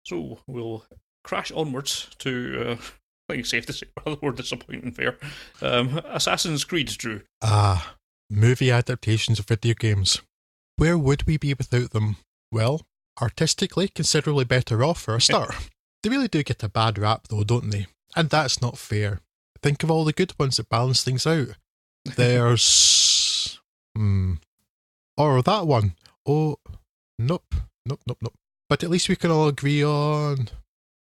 So we'll crash onwards to, I think it's safe to say, rather more disappointing fare. Assassin's Creed, Drew. Movie adaptations of video games. Where would we be without them? Well, artistically, considerably better off for a start. They really do get a bad rap though, don't they? And that's not fair. Think of all the good ones that balance things out. There's... Or that one. Oh, nope. But at least we can all agree on...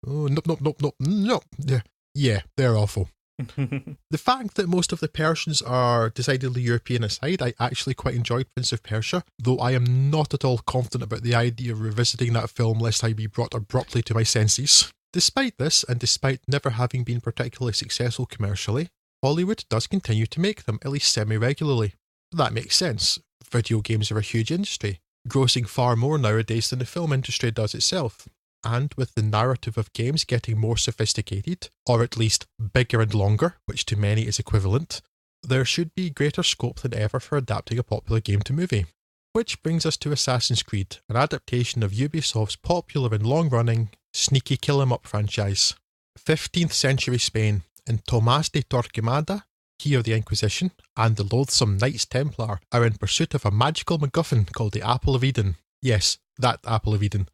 Oh, nope. Yeah, they're awful. The fact that most of the Persians are decidedly European aside, I actually quite enjoyed Prince of Persia, though I am not at all confident about the idea of revisiting that film lest I be brought abruptly to my senses. Despite this, and despite never having been particularly successful commercially, Hollywood does continue to make them, at least semi-regularly. That makes sense. Video games are a huge industry, grossing far more nowadays than the film industry does itself. And with the narrative of games getting more sophisticated, or at least bigger and longer, which to many is equivalent, there should be greater scope than ever for adapting a popular game to movie. Which brings us to Assassin's Creed, an adaptation of Ubisoft's popular and long-running, sneaky kill-em-up franchise. 15th century Spain, and Tomás de Torquemada, he of the Inquisition, and the loathsome Knights Templar are in pursuit of a magical MacGuffin called the Apple of Eden. Yes, that Apple of Eden.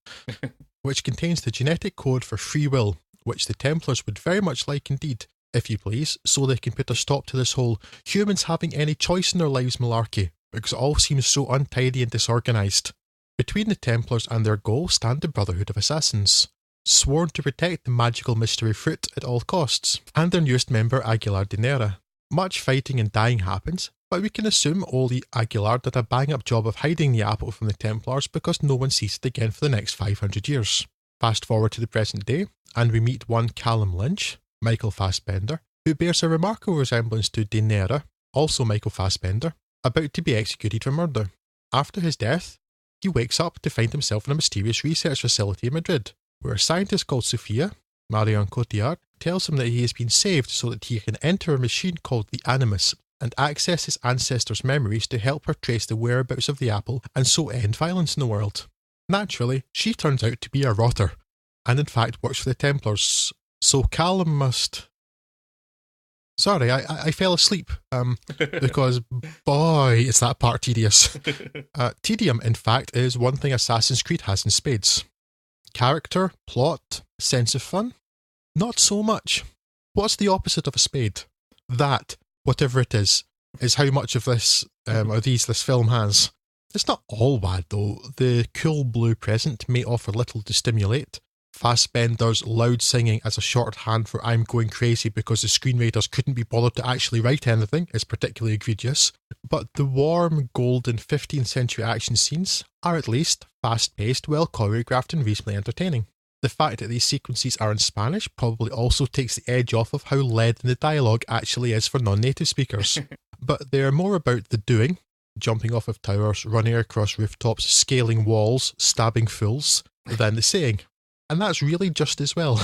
Which contains the genetic code for free will, which the Templars would very much like indeed, if you please, so they can put a stop to this whole humans having any choice in their lives malarkey, because it all seems so untidy and disorganised. Between the Templars and their goal stand the Brotherhood of Assassins, sworn to protect the magical mystery fruit at all costs, and their newest member Aguilar de Nera. Much fighting and dying happens, but we can assume Oli Aguilar did a bang-up job of hiding the apple from the Templars because no one sees it again for the next 500 years. Fast forward to the present day, and we meet one Callum Lynch, Michael Fassbender, who bears a remarkable resemblance to De Nera, also Michael Fassbender, about to be executed for murder. After his death, he wakes up to find himself in a mysterious research facility in Madrid, where a scientist called Sofia, Marion Cotillard, tells him that he has been saved so that he can enter a machine called the Animus and access his ancestors' memories to help her trace the whereabouts of the apple and so end violence in the world. Naturally, she turns out to be a rotter, and in fact works for the Templars, so Callum must... Sorry, I fell asleep, because, boy, is that part tedious. Tedium, in fact, is one thing Assassin's Creed has in spades. Character, plot, sense of fun? Not so much. What's the opposite of a spade? That, whatever it is how much of this, this film has. It's not all bad though. The cool blue present may offer little to stimulate. Fassbender's loud singing as a shorthand for I'm going crazy because the screenwriters couldn't be bothered to actually write anything is particularly egregious. But the warm, golden 15th century action scenes are at least fast-paced, well choreographed and reasonably entertaining. The fact that these sequences are in Spanish probably also takes the edge off of how leaden the dialogue actually is for non-native speakers. But they are more about the doing, jumping off of towers, running across rooftops, scaling walls, stabbing fools, than the saying. And that's really just as well.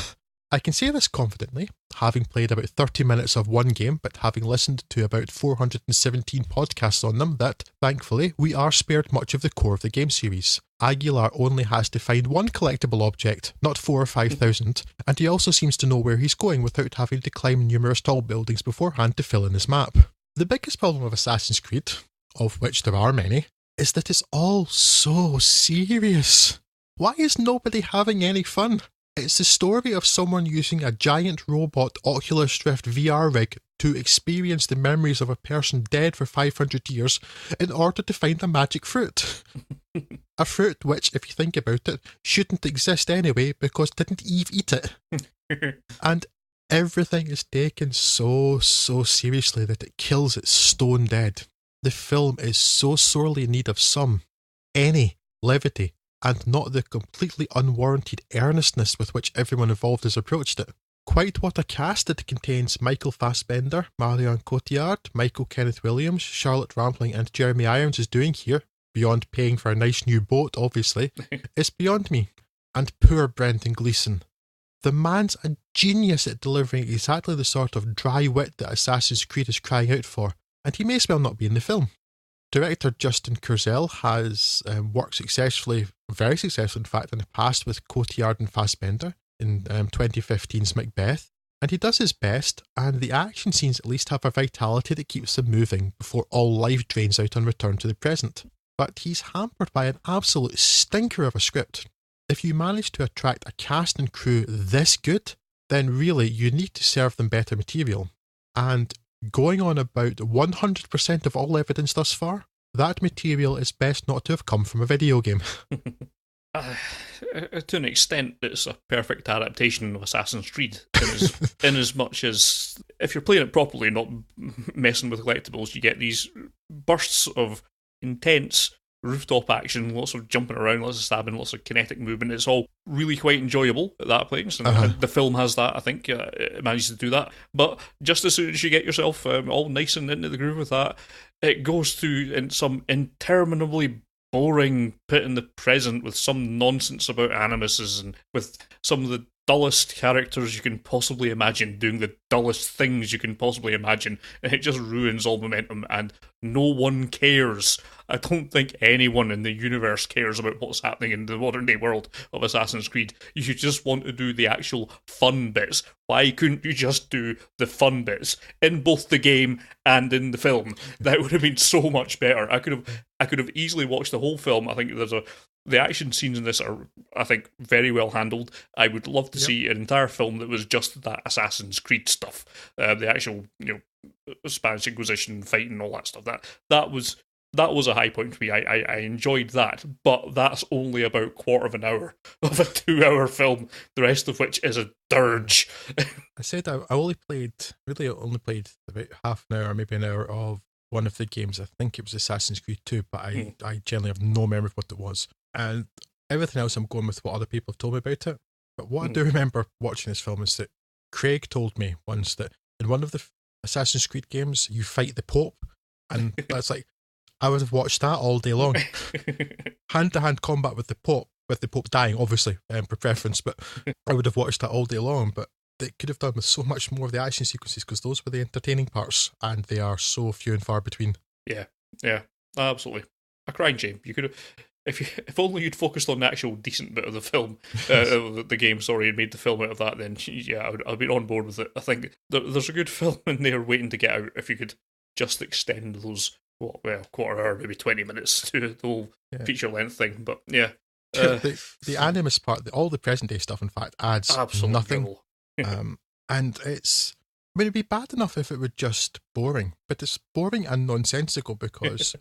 I can say this confidently, having played about 30 minutes of one game, but having listened to about 417 podcasts on them, that, thankfully, we are spared much of the core of the game series. Aguilar only has to find one collectible object, not 4,000 or 5,000, and he also seems to know where he's going without having to climb numerous tall buildings beforehand to fill in his map. The biggest problem of Assassin's Creed, of which there are many, is that it's all so serious. Why is nobody having any fun? It's the story of someone using a giant robot Oculus Rift VR rig to experience the memories of a person dead for 500 years in order to find a magic fruit. A fruit which, if you think about it, shouldn't exist anyway because didn't Eve eat it? And everything is taken so seriously that it kills it stone dead. The film is so sorely in need of any levity, and not the completely unwarranted earnestness with which everyone involved has approached it. Quite what a cast it contains: Michael Fassbender, Marion Cotillard, Michael Kenneth Williams, Charlotte Rampling and Jeremy Irons is doing here, beyond paying for a nice new boat, obviously, is beyond me. And poor Brendan Gleeson. The man's a genius at delivering exactly the sort of dry wit that Assassin's Creed is crying out for, and he may as well not be in the film. Director Justin Kurzel has worked successfully, very successfully in fact, in the past with Cotillard and Fassbender in 2015's Macbeth, and he does his best, and the action scenes at least have a vitality that keeps them moving before all life drains out and return to the present. But he's hampered by an absolute stinker of a script. If you manage to attract a cast and crew this good, then really you need to serve them better material. And going on about 100% of all evidence thus far, that material is best not to have come from a video game. To an extent, it's a perfect adaptation of Assassin's Creed, in as much as if you're playing it properly, not messing with collectibles, you get these bursts of intense rooftop action, lots of jumping around, lots of stabbing, lots of kinetic movement. It's all really quite enjoyable at that place, and the film has that, I think. It manages to do that. But just as soon as you get yourself all nice and into the groove with that, it goes through some interminably boring put in the present with some nonsense about animuses and with some of the dullest characters you can possibly imagine doing the dullest things you can possibly imagine, and it just ruins all momentum, and no one cares. I don't think anyone in the universe cares about what's happening in the modern day world of Assassin's Creed. You just want to do the actual fun bits. Why couldn't you just do the fun bits in both the game and in the film? That would have been so much better. I could have easily watched the whole film. I think the action scenes in this are, I think, very well handled. I would love to see an entire film that was just that Assassin's Creed stuff. The actual, Spanish Inquisition fighting and all that stuff. That was a high point for me. I enjoyed that, but that's only about a quarter of an hour of a 2-hour film, the rest of which is a dirge. I said I only played about half an hour, maybe an hour of one of the games. I think it was Assassin's Creed 2, but I generally have no memory of what it was. And everything else I'm going with what other people have told me about it. But what I do remember watching this film is that Craig told me once that in one of the Assassin's Creed games, you fight the Pope, and that's like, I would have watched that all day long. Hand-to-hand combat with the Pope dying, obviously, for preference, but I would have watched that all day long. But they could have done with so much more of the action sequences, because those were the entertaining parts, and they are so few and far between. Yeah, absolutely. A crying shame. You could have, if only you'd focused on the actual decent bit of the film, the game, and made the film out of that, then yeah, I'd be on board with it. I think there's a good film in there waiting to get out if you could just extend those, quarter hour, maybe 20 minutes to the whole feature length thing. But yeah. The animus part, all the present day stuff, in fact, adds nothing. And it'd be bad enough if it were just boring, but it's boring and nonsensical because,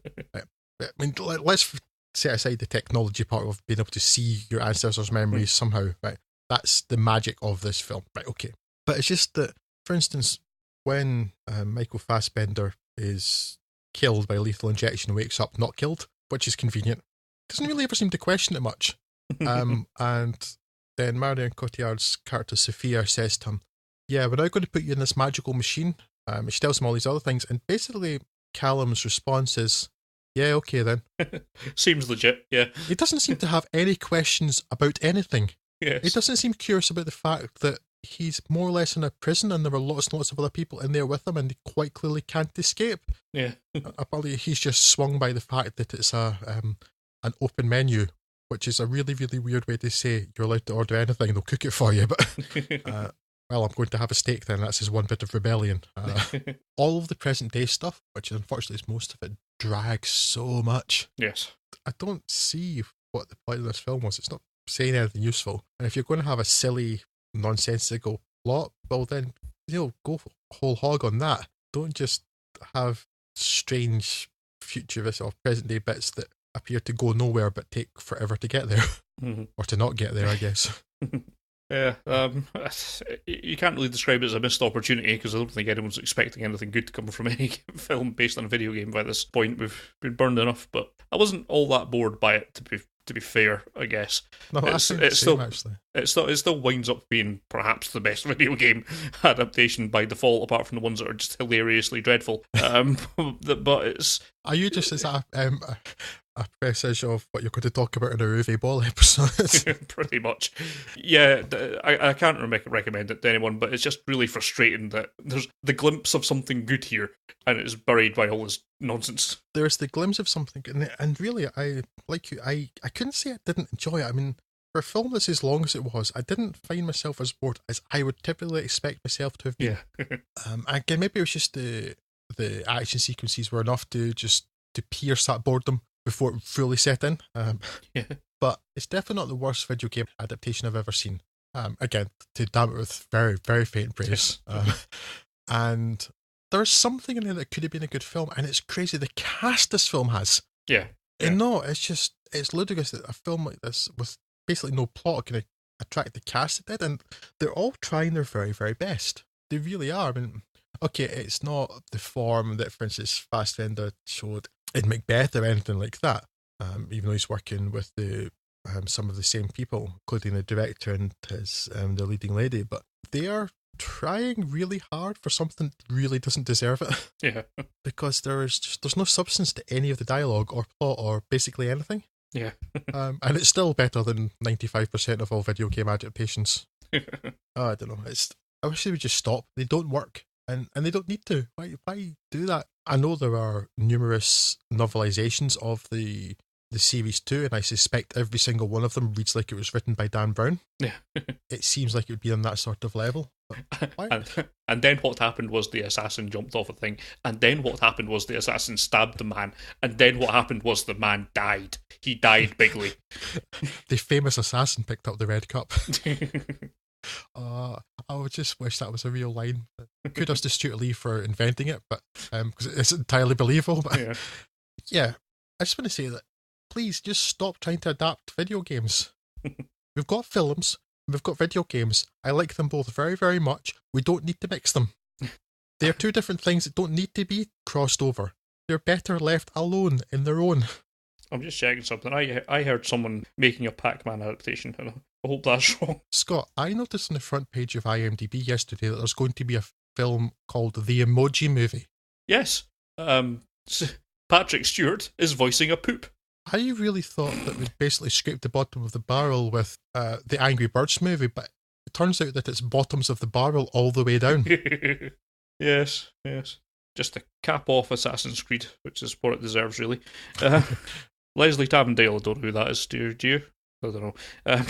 let's set aside the technology part of being able to see your ancestors' memories somehow, right? That's the magic of this film, right? Okay. But it's just that, for instance, when Michael Fassbender is killed by lethal injection and wakes up not killed, which is convenient, doesn't really ever seem to question it much. And then Marion Cotillard's character Sophia says to him, yeah, we're now going to put you in this magical machine. She tells him all these other things, and basically Callum's response is, yeah, okay then. Seems legit, yeah. He doesn't seem to have any questions about anything. Yes. He doesn't seem curious about the fact that he's more or less in a prison and there were lots and lots of other people in there with him and they quite clearly can't escape. Yeah. Apparently he's just swung by the fact that it's an open menu, which is a really, really weird way to say you're allowed to order anything, they'll cook it for you, but well, I'm going to have a steak then, that's his one bit of rebellion. All of the present day stuff, which unfortunately is most of it, drags so much. Yes. I don't see what the point of this film was. It's not saying anything useful. And if you're going to have a silly, nonsensical plot, well then, go whole hog on that. Don't just have strange futurist or present day bits that appear to go nowhere but take forever to get there. Mm-hmm. Or to not get there, I guess. Yeah, you can't really describe it as a missed opportunity because I don't think anyone's expecting anything good to come from any film based on a video game by this point. We've been burned enough, but I wasn't all that bored by it, to be fair, I guess. No, it still winds up being perhaps the best video game adaptation by default, apart from the ones that are just hilariously dreadful. But it's... Are you just, is that a presage of what you're going to talk about in a Uwe Ball episode? Pretty much. Yeah, I can't recommend it to anyone, but it's just really frustrating that there's the glimpse of something good here, and it's buried by all this nonsense. There's the glimpse of something, and really, I couldn't say I didn't enjoy it. I mean, for a film that's as long as it was, I didn't find myself as bored as I would typically expect myself to have been. Yeah. Again, maybe it was just the action sequences were enough to pierce that boredom before it fully set in. Yeah. But it's definitely not the worst video game adaptation I've ever seen. Again, to damn it with very, very faint praise. And there's something in there that could have been a good film, and it's crazy the cast this film has. Yeah. And no, it's ludicrous that a film like this with basically no plot can attract the cast it did, and they're all trying their very, very best. They really are. I mean, okay, it's not the form that, for instance, Fassbender showed in Macbeth or anything like that, even though he's working with some of the same people, including the director and the leading lady, but they are trying really hard for something that really doesn't deserve it. Yeah. Because there's no substance to any of the dialogue or plot or basically anything. Yeah. And it's still better than 95% of all video game adaptations. I don't know. I wish they would just stop. They don't work. And they don't need to. Why do that? I know there are numerous novelizations of the series too, and I suspect every single one of them reads like it was written by Dan Brown. Yeah. It seems like it would be on that sort of level. And then what happened was the assassin jumped off a thing, and then what happened was the assassin stabbed the man, and then what happened was the man died. He died bigly. The famous assassin picked up the red cup. I would just wish that was a real line. Kudos to Stuart Lee for inventing it, but because it's entirely believable. But yeah, I just want to say that please just stop trying to adapt video games. We've got films, we've got video games. I like them both very, very much. We don't need to mix them. They're two different things that don't need to be crossed over. They're better left alone in their own. I'm just checking something. I heard someone making a Pac-Man adaptation, and I hope that's wrong. Scott, I noticed on the front page of IMDb yesterday that there's going to be a film called The Emoji Movie. Yes. Patrick Stewart is voicing a poop. I really thought that we'd basically scraped the bottom of the barrel with the Angry Birds movie, but it turns out that it's bottoms of the barrel all the way down. Yes. Just to cap off Assassin's Creed, which is what it deserves, really. Leslie Tavendale, I don't know who that is. Do you? I don't know.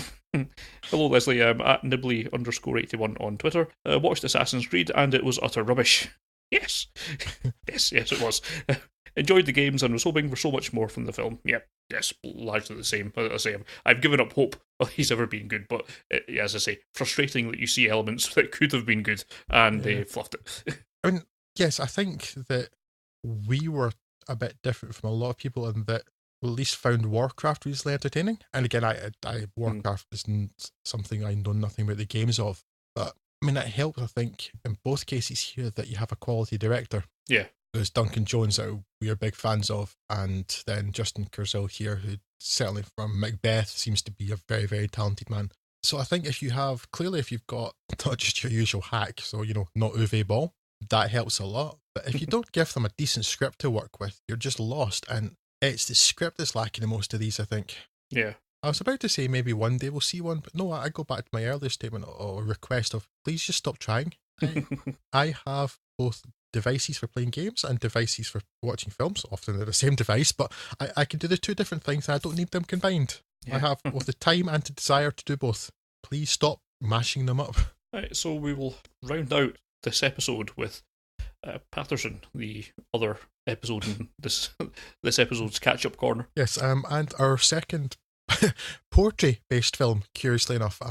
Hello, Leslie. I'm at Nibley_81 on Twitter. Watched Assassin's Creed, and it was utter rubbish. Yes. yes, it was. Enjoyed the games and was hoping for so much more from the film. Yep, yes, largely the same. As I say, I've given up hope he's ever been good, but as I say, frustrating that you see elements that could have been good and they fluffed it. I mean, yes, I think that we were a bit different from a lot of people in that we at least found Warcraft reasonably entertaining. And again, Warcraft isn't something I know nothing about the games of, but I mean, it helps, I think, in both cases here that you have a quality director. Yeah. There's Duncan Jones that we are big fans of, and then Justin Kurzel here, who certainly from Macbeth seems to be a very, very talented man. So I think if you've got not just your usual hack, so, not Uwe Ball, that helps a lot. But if you don't give them a decent script to work with, you're just lost. And it's the script that's lacking in most of these, I think. Yeah. I was about to say maybe one day we'll see one, but no, I go back to my earlier statement or request of please just stop trying. I have both devices for playing games and devices for watching films. Often they're the same device, but I can do the two different things and I don't need them combined. Yeah. I have both the time and the desire to do both. Please stop mashing them up. Right, so we will round out this episode with Paterson, the other episode in this episode's catch-up corner. Yes, and our second poetry-based film, curiously enough.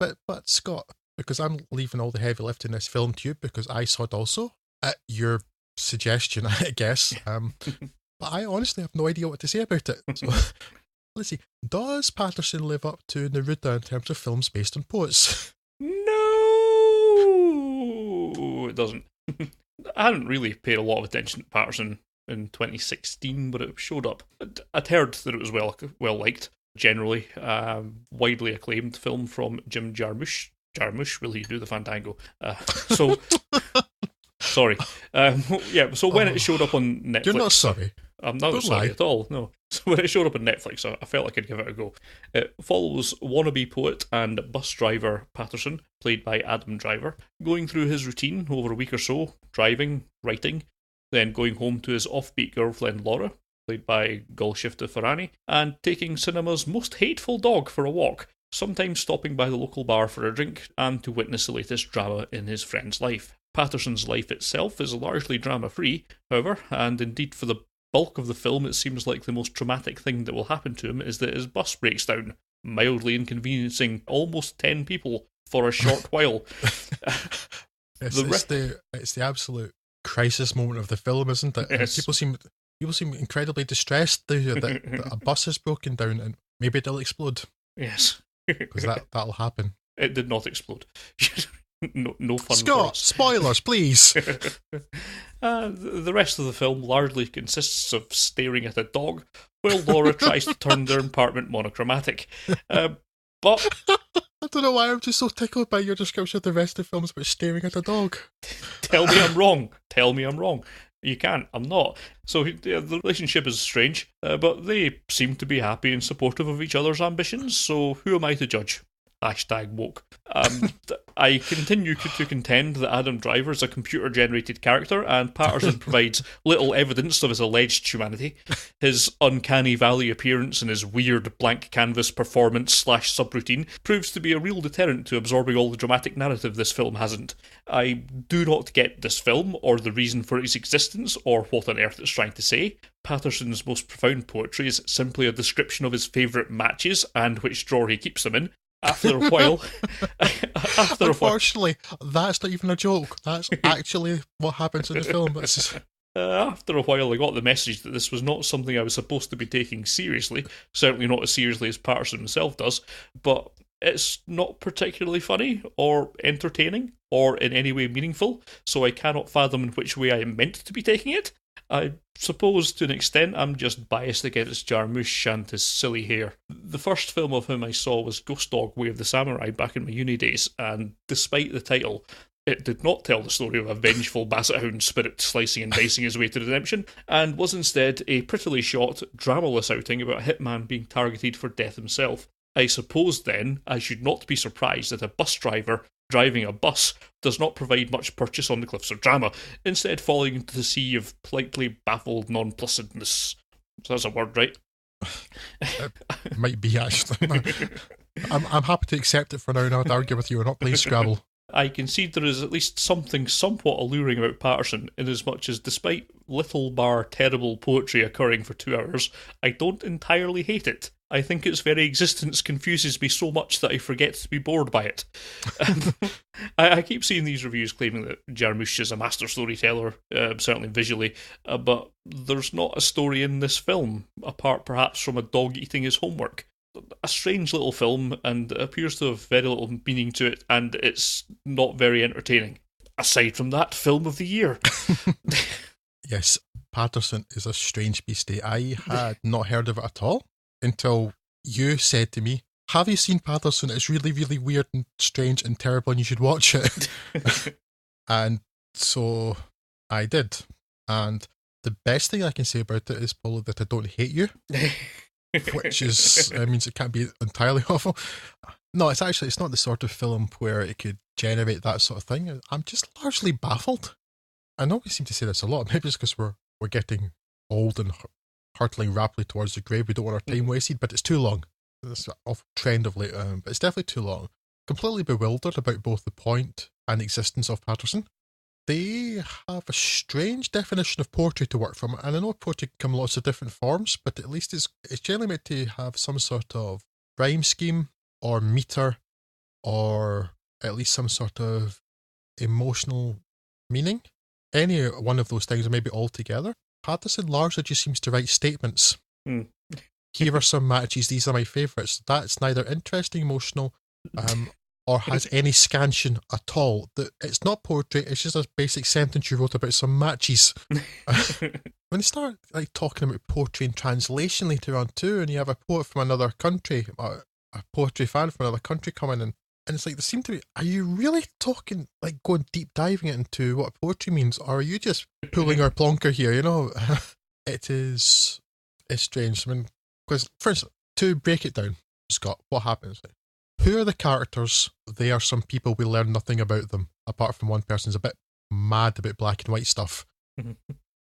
But Scott, because I'm leaving all the heavy lifting in this film to you, because I saw it also at your suggestion, I guess. But I honestly have no idea what to say about it. So let's see. Does Paterson live up to Neruda in terms of films based on poets? No, it doesn't. I hadn't really paid a lot of attention to Paterson in 2016, but it showed up. I'd heard that it was well liked, generally. Widely acclaimed film from Jim Jarmusch. Jarmusch, will you do the Fandango? Sorry. So when it showed up on Netflix... You're not sorry. I'm not sorry at all, no. So when it showed up on Netflix, I felt like I'd give it a go. It follows wannabe poet and bus driver Paterson, played by Adam Driver, going through his routine over a week or so, driving, writing, then going home to his offbeat girlfriend Laura, played by Golshifta Farhani, and taking cinema's most hateful dog for a walk, sometimes stopping by the local bar for a drink and to witness the latest drama in his friend's life. Paterson's life itself is largely drama-free, however, and indeed for the bulk of the film it seems like the most traumatic thing that will happen to him is that his bus breaks down, mildly inconveniencing almost 10 people for a short while. It's the absolute crisis moment of the film, isn't it? Yes. People seem incredibly distressed that a bus has broken down and maybe it'll explode. Yes. Because that'll happen. It did not explode. No fun. Scott, spoilers, please. The rest of the film largely consists of staring at a dog while Laura tries to turn their apartment monochromatic. But I don't know why I'm just so tickled by your description of the rest of the films about staring at a dog. Tell me I'm wrong. Tell me I'm wrong. You can't. I'm not. So the relationship is strange, but they seem to be happy and supportive of each other's ambitions, so who am I to judge? #woke. I continue to contend that Adam Driver is a computer-generated character, and Paterson provides little evidence of his alleged humanity. His uncanny valley appearance and his weird blank canvas performance / subroutine proves to be a real deterrent to absorbing all the dramatic narrative this film hasn't. I do not get this film, or the reason for its existence, or what on earth it's trying to say. Paterson's most profound poetry is simply a description of his favourite matches and which drawer he keeps them in. After a while... Unfortunately, that's not even a joke. That's actually what happens in the film. After a while, I got the message that this was not something I was supposed to be taking seriously, certainly not as seriously as Paterson himself does, but it's not particularly funny, or entertaining, or in any way meaningful, so I cannot fathom in which way I am meant to be taking it. I suppose, to an extent, I'm just biased against Jarmusch and his silly hair. The first film of him I saw was Ghost Dog Way of the Samurai back in my uni days, and despite the title, it did not tell the story of a vengeful basset hound spirit slicing and dicing his way to redemption, and was instead a prettily shot, dramaless outing about a hitman being targeted for death himself. I suppose, then, I should not be surprised that a bus driver driving a bus does not provide much purchase on the cliffs of drama, instead falling into the sea of politely baffled nonplussantness. So that's a word, right? It might be, actually. I'm happy to accept it for now, and I'd argue with you or not playing Scrabble. I concede there is at least something somewhat alluring about Paterson, inasmuch as despite little bar terrible poetry occurring for 2 hours, I don't entirely hate it. I think its very existence confuses me so much that I forget to be bored by it. I keep seeing these reviews claiming that Jarmusch is a master storyteller, certainly visually, but there's not a story in this film, apart perhaps from a dog eating his homework. A strange little film, and it appears to have very little meaning to it, and it's not very entertaining. Aside from that, film of the year. Yes, Paterson is a strange beastie. I had not heard of it at all until you said to me, have you seen Paterson? It's really, really weird and strange and terrible and you should watch it. And so I did. And the best thing I can say about it is probably that I don't hate you. Which is, means it can't be entirely awful. No, it's not the sort of film where it could generate that sort of thing. I'm just largely baffled. I know we seem to say this a lot, maybe it's because we're getting old and hurtling rapidly towards the grave. We don't want our time wasted, but it's too long. It's an awful trend of late, but it's definitely too long. Completely bewildered about both the point and existence of Paterson. They have a strange definition of poetry to work from, and I know poetry can come in lots of different forms, but at least it's generally meant to have some sort of rhyme scheme or meter, or at least some sort of emotional meaning. Any one of those things, or maybe all together. Paterson largely just seems to write statements. Mm. Here are some matches, these are my favourites. That's neither interesting, emotional, or has any scansion at all. It's not poetry, it's just a basic sentence you wrote about some matches. When you start talking about poetry and translation later on too, and you have a poet from another country, or a poetry fan from another country coming in, and it's like, they seem to be, are you really talking, going deep diving into what poetry means, or are you just pulling our plonker here, it's strange. I mean, because, for instance, to break it down, Scott, what happens? Who are the characters? They are some people, we learn nothing about them, apart from one person's a bit mad about black and white stuff.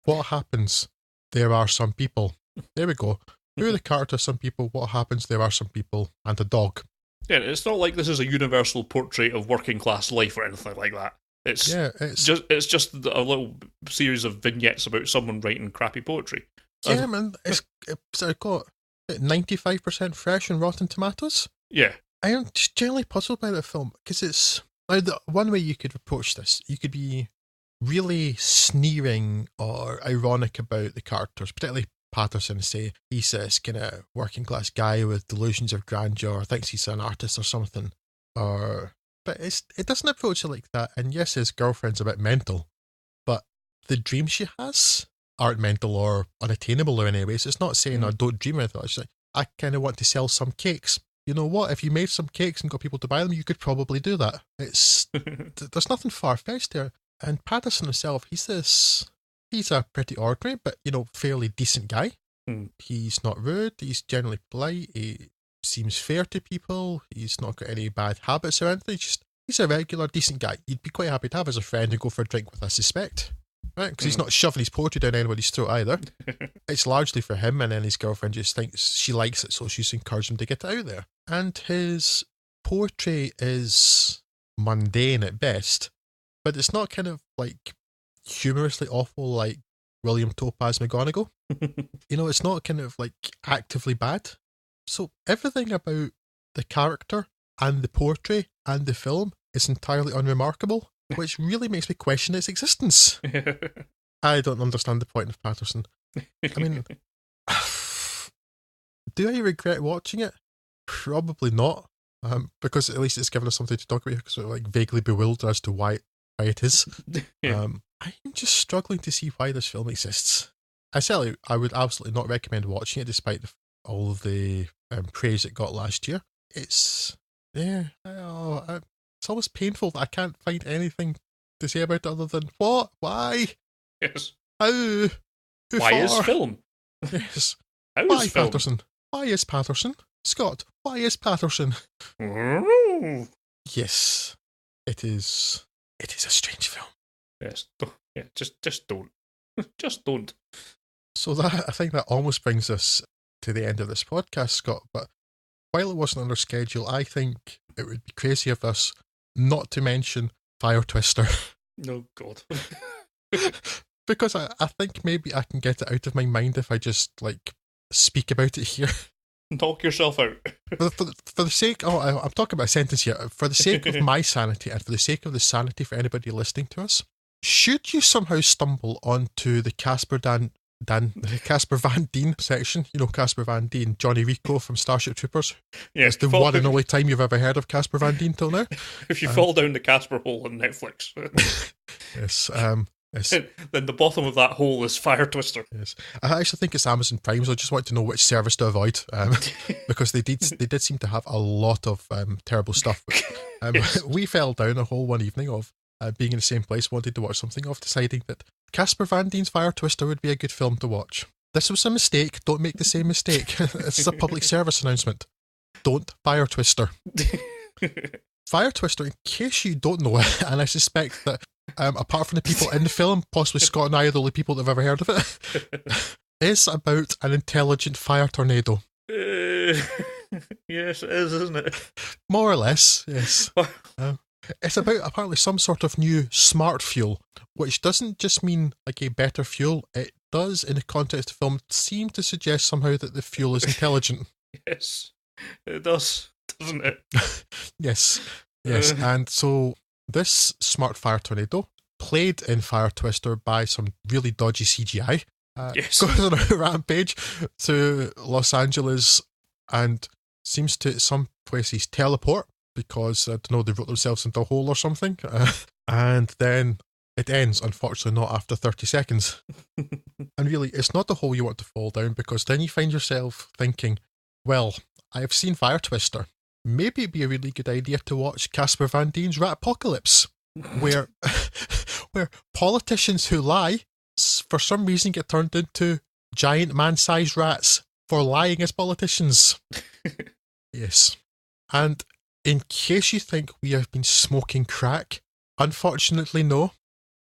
What happens? There are some people. There we go. Who are the characters? Some people. What happens? There are some people. And a dog. Yeah, it's not like this is a universal portrait of working class life or anything like that. It's just a little series of vignettes about someone writing crappy poetry. Yeah, man. It's got 95% fresh on Rotten Tomatoes. Yeah. I am just generally puzzled by the film, because it's the one way you could approach this. You could be really sneering or ironic about the characters, particularly Paterson. Say he's this kind of working class guy with delusions of grandeur, thinks he's an artist or something. But it doesn't approach it like that. And yes, his girlfriend's a bit mental, but the dreams she has aren't mental or unattainable in any way. So it's not saying, I don't dream anything. It's like, I kind of want to sell some cakes. You know what? If you made some cakes and got people to buy them, you could probably do that. There's nothing far-fetched there. And Paterson himself, he's a pretty ordinary, but, fairly decent guy. He's not rude. He's generally polite. He seems fair to people. He's not got any bad habits or anything. He's a regular, decent guy. You'd be quite happy to have as a friend and go for a drink with, I suspect. Right? Because he's not shoving his poetry down anybody's throat either. It's largely for him, and then his girlfriend just thinks she likes it, so she's encouraged him to get it out there. And his poetry is mundane at best, but it's not kind of humorously awful like William Topaz McGonagall. It's not kind of actively bad. So everything about the character and the poetry and the film is entirely unremarkable, which really makes me question its existence. I don't understand the point of Paterson. I mean, do I regret watching it? Probably not, because at least it's given us something to talk about, because we're vaguely bewildered as to why it is. I'm just struggling to see why this film exists. I would absolutely not recommend watching it, despite all of the praise it got last year. It's always painful that I can't find anything to say about it other than what, why, yes, how, who why for? is film? Yes, How why is film? Paterson? Why is Paterson? Scott, why is Paterson? Yes, it is. It is a strange film. Yes, just don't, just don't. So I think that almost brings us to the end of this podcast, Scott. But while it wasn't on our schedule, I think it would be crazy of us not to mention Fire Twister. Oh God. Because I think maybe I can get it out of my mind if I just speak about it here. Knock yourself out. For the sake, I'm talking about a sentence here. For the sake of my sanity and for the sake of the sanity for anybody listening to us, should you somehow stumble onto the Casper Van Dien section, Casper Van Dien, Johnny Rico from Starship Troopers. Yeah, it's the one and only time you've ever heard of Casper Van Dien till now. If you fall down the Casper hole on Netflix. Yes. Yes. Then the bottom of that hole is Fire Twister. Yes, I actually think it's Amazon Prime, so I just want to know which service to avoid, because they did seem to have a lot of terrible stuff. Yes. We fell down a hole one evening of being in the same place, wanted to watch something, of deciding that Casper Van Dien's Fire Twister would be a good film to watch. This was a mistake. Don't make the same mistake. This is a public service announcement. Don't Fire Twister. Fire Twister, in case you don't know it, and I suspect that apart from the people in the film, possibly Scott and I are the only people that have ever heard of it, is about an intelligent fire tornado. Yes, it is, isn't it? More or less, yes. It's about apparently some sort of new smart fuel, which doesn't just mean like a better fuel. It does, in the context of the film, seem to suggest somehow that the fuel is intelligent. Yes, it does, doesn't it? Yes. And so this smart fire tornado, played in Fire Twister by some really dodgy CGI, goes on a rampage to Los Angeles and seems to, at some places, teleport because, I don't know, they wrote themselves into a hole or something. And then it ends, unfortunately, not after 30 seconds. And really, it's not the hole you want to fall down, because then you find yourself thinking, well, I've seen Fire Twister. Maybe it'd be a really good idea to watch Casper Van Dien's Rat-Apocalypse, where politicians who lie, for some reason, get turned into giant man-sized rats for lying as politicians. Yes. And in case you think we have been smoking crack, unfortunately no.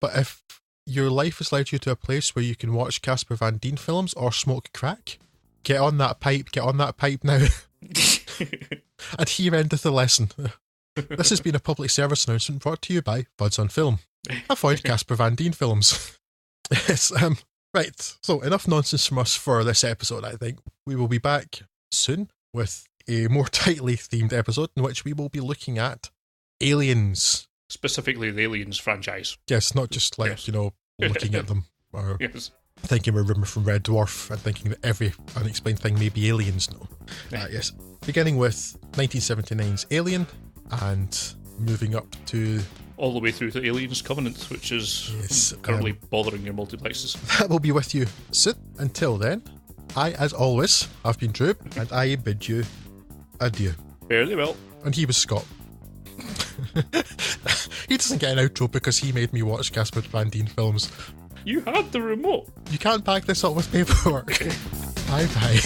But if your life has led you to a place where you can watch Casper Van Dien films or smoke crack, get on that pipe now. And here endeth the lesson. This has been a public service announcement brought to you by Buds on Film. Avoid Casper Van Dien films. Yes, right, so enough nonsense from us for this episode, I think. We will be back soon with a more tightly themed episode in which we will be looking at Aliens. Specifically the Aliens franchise. Yes, not just looking at them or thinking we're Rumour from Red Dwarf and thinking that every unexplained thing may be aliens. No. Yes. Beginning with 1979's Alien and moving up to... all the way through to Aliens Covenant, which is currently bothering your multiplexes. That will be with you soon. Until then, I, as always, have been Drew, and I bid you adieu. Fairly well. And he was Scott. He doesn't get an outro because he made me watch Casper Van Dien films. You had the remote. You can't back this up with paperwork. Bye-bye.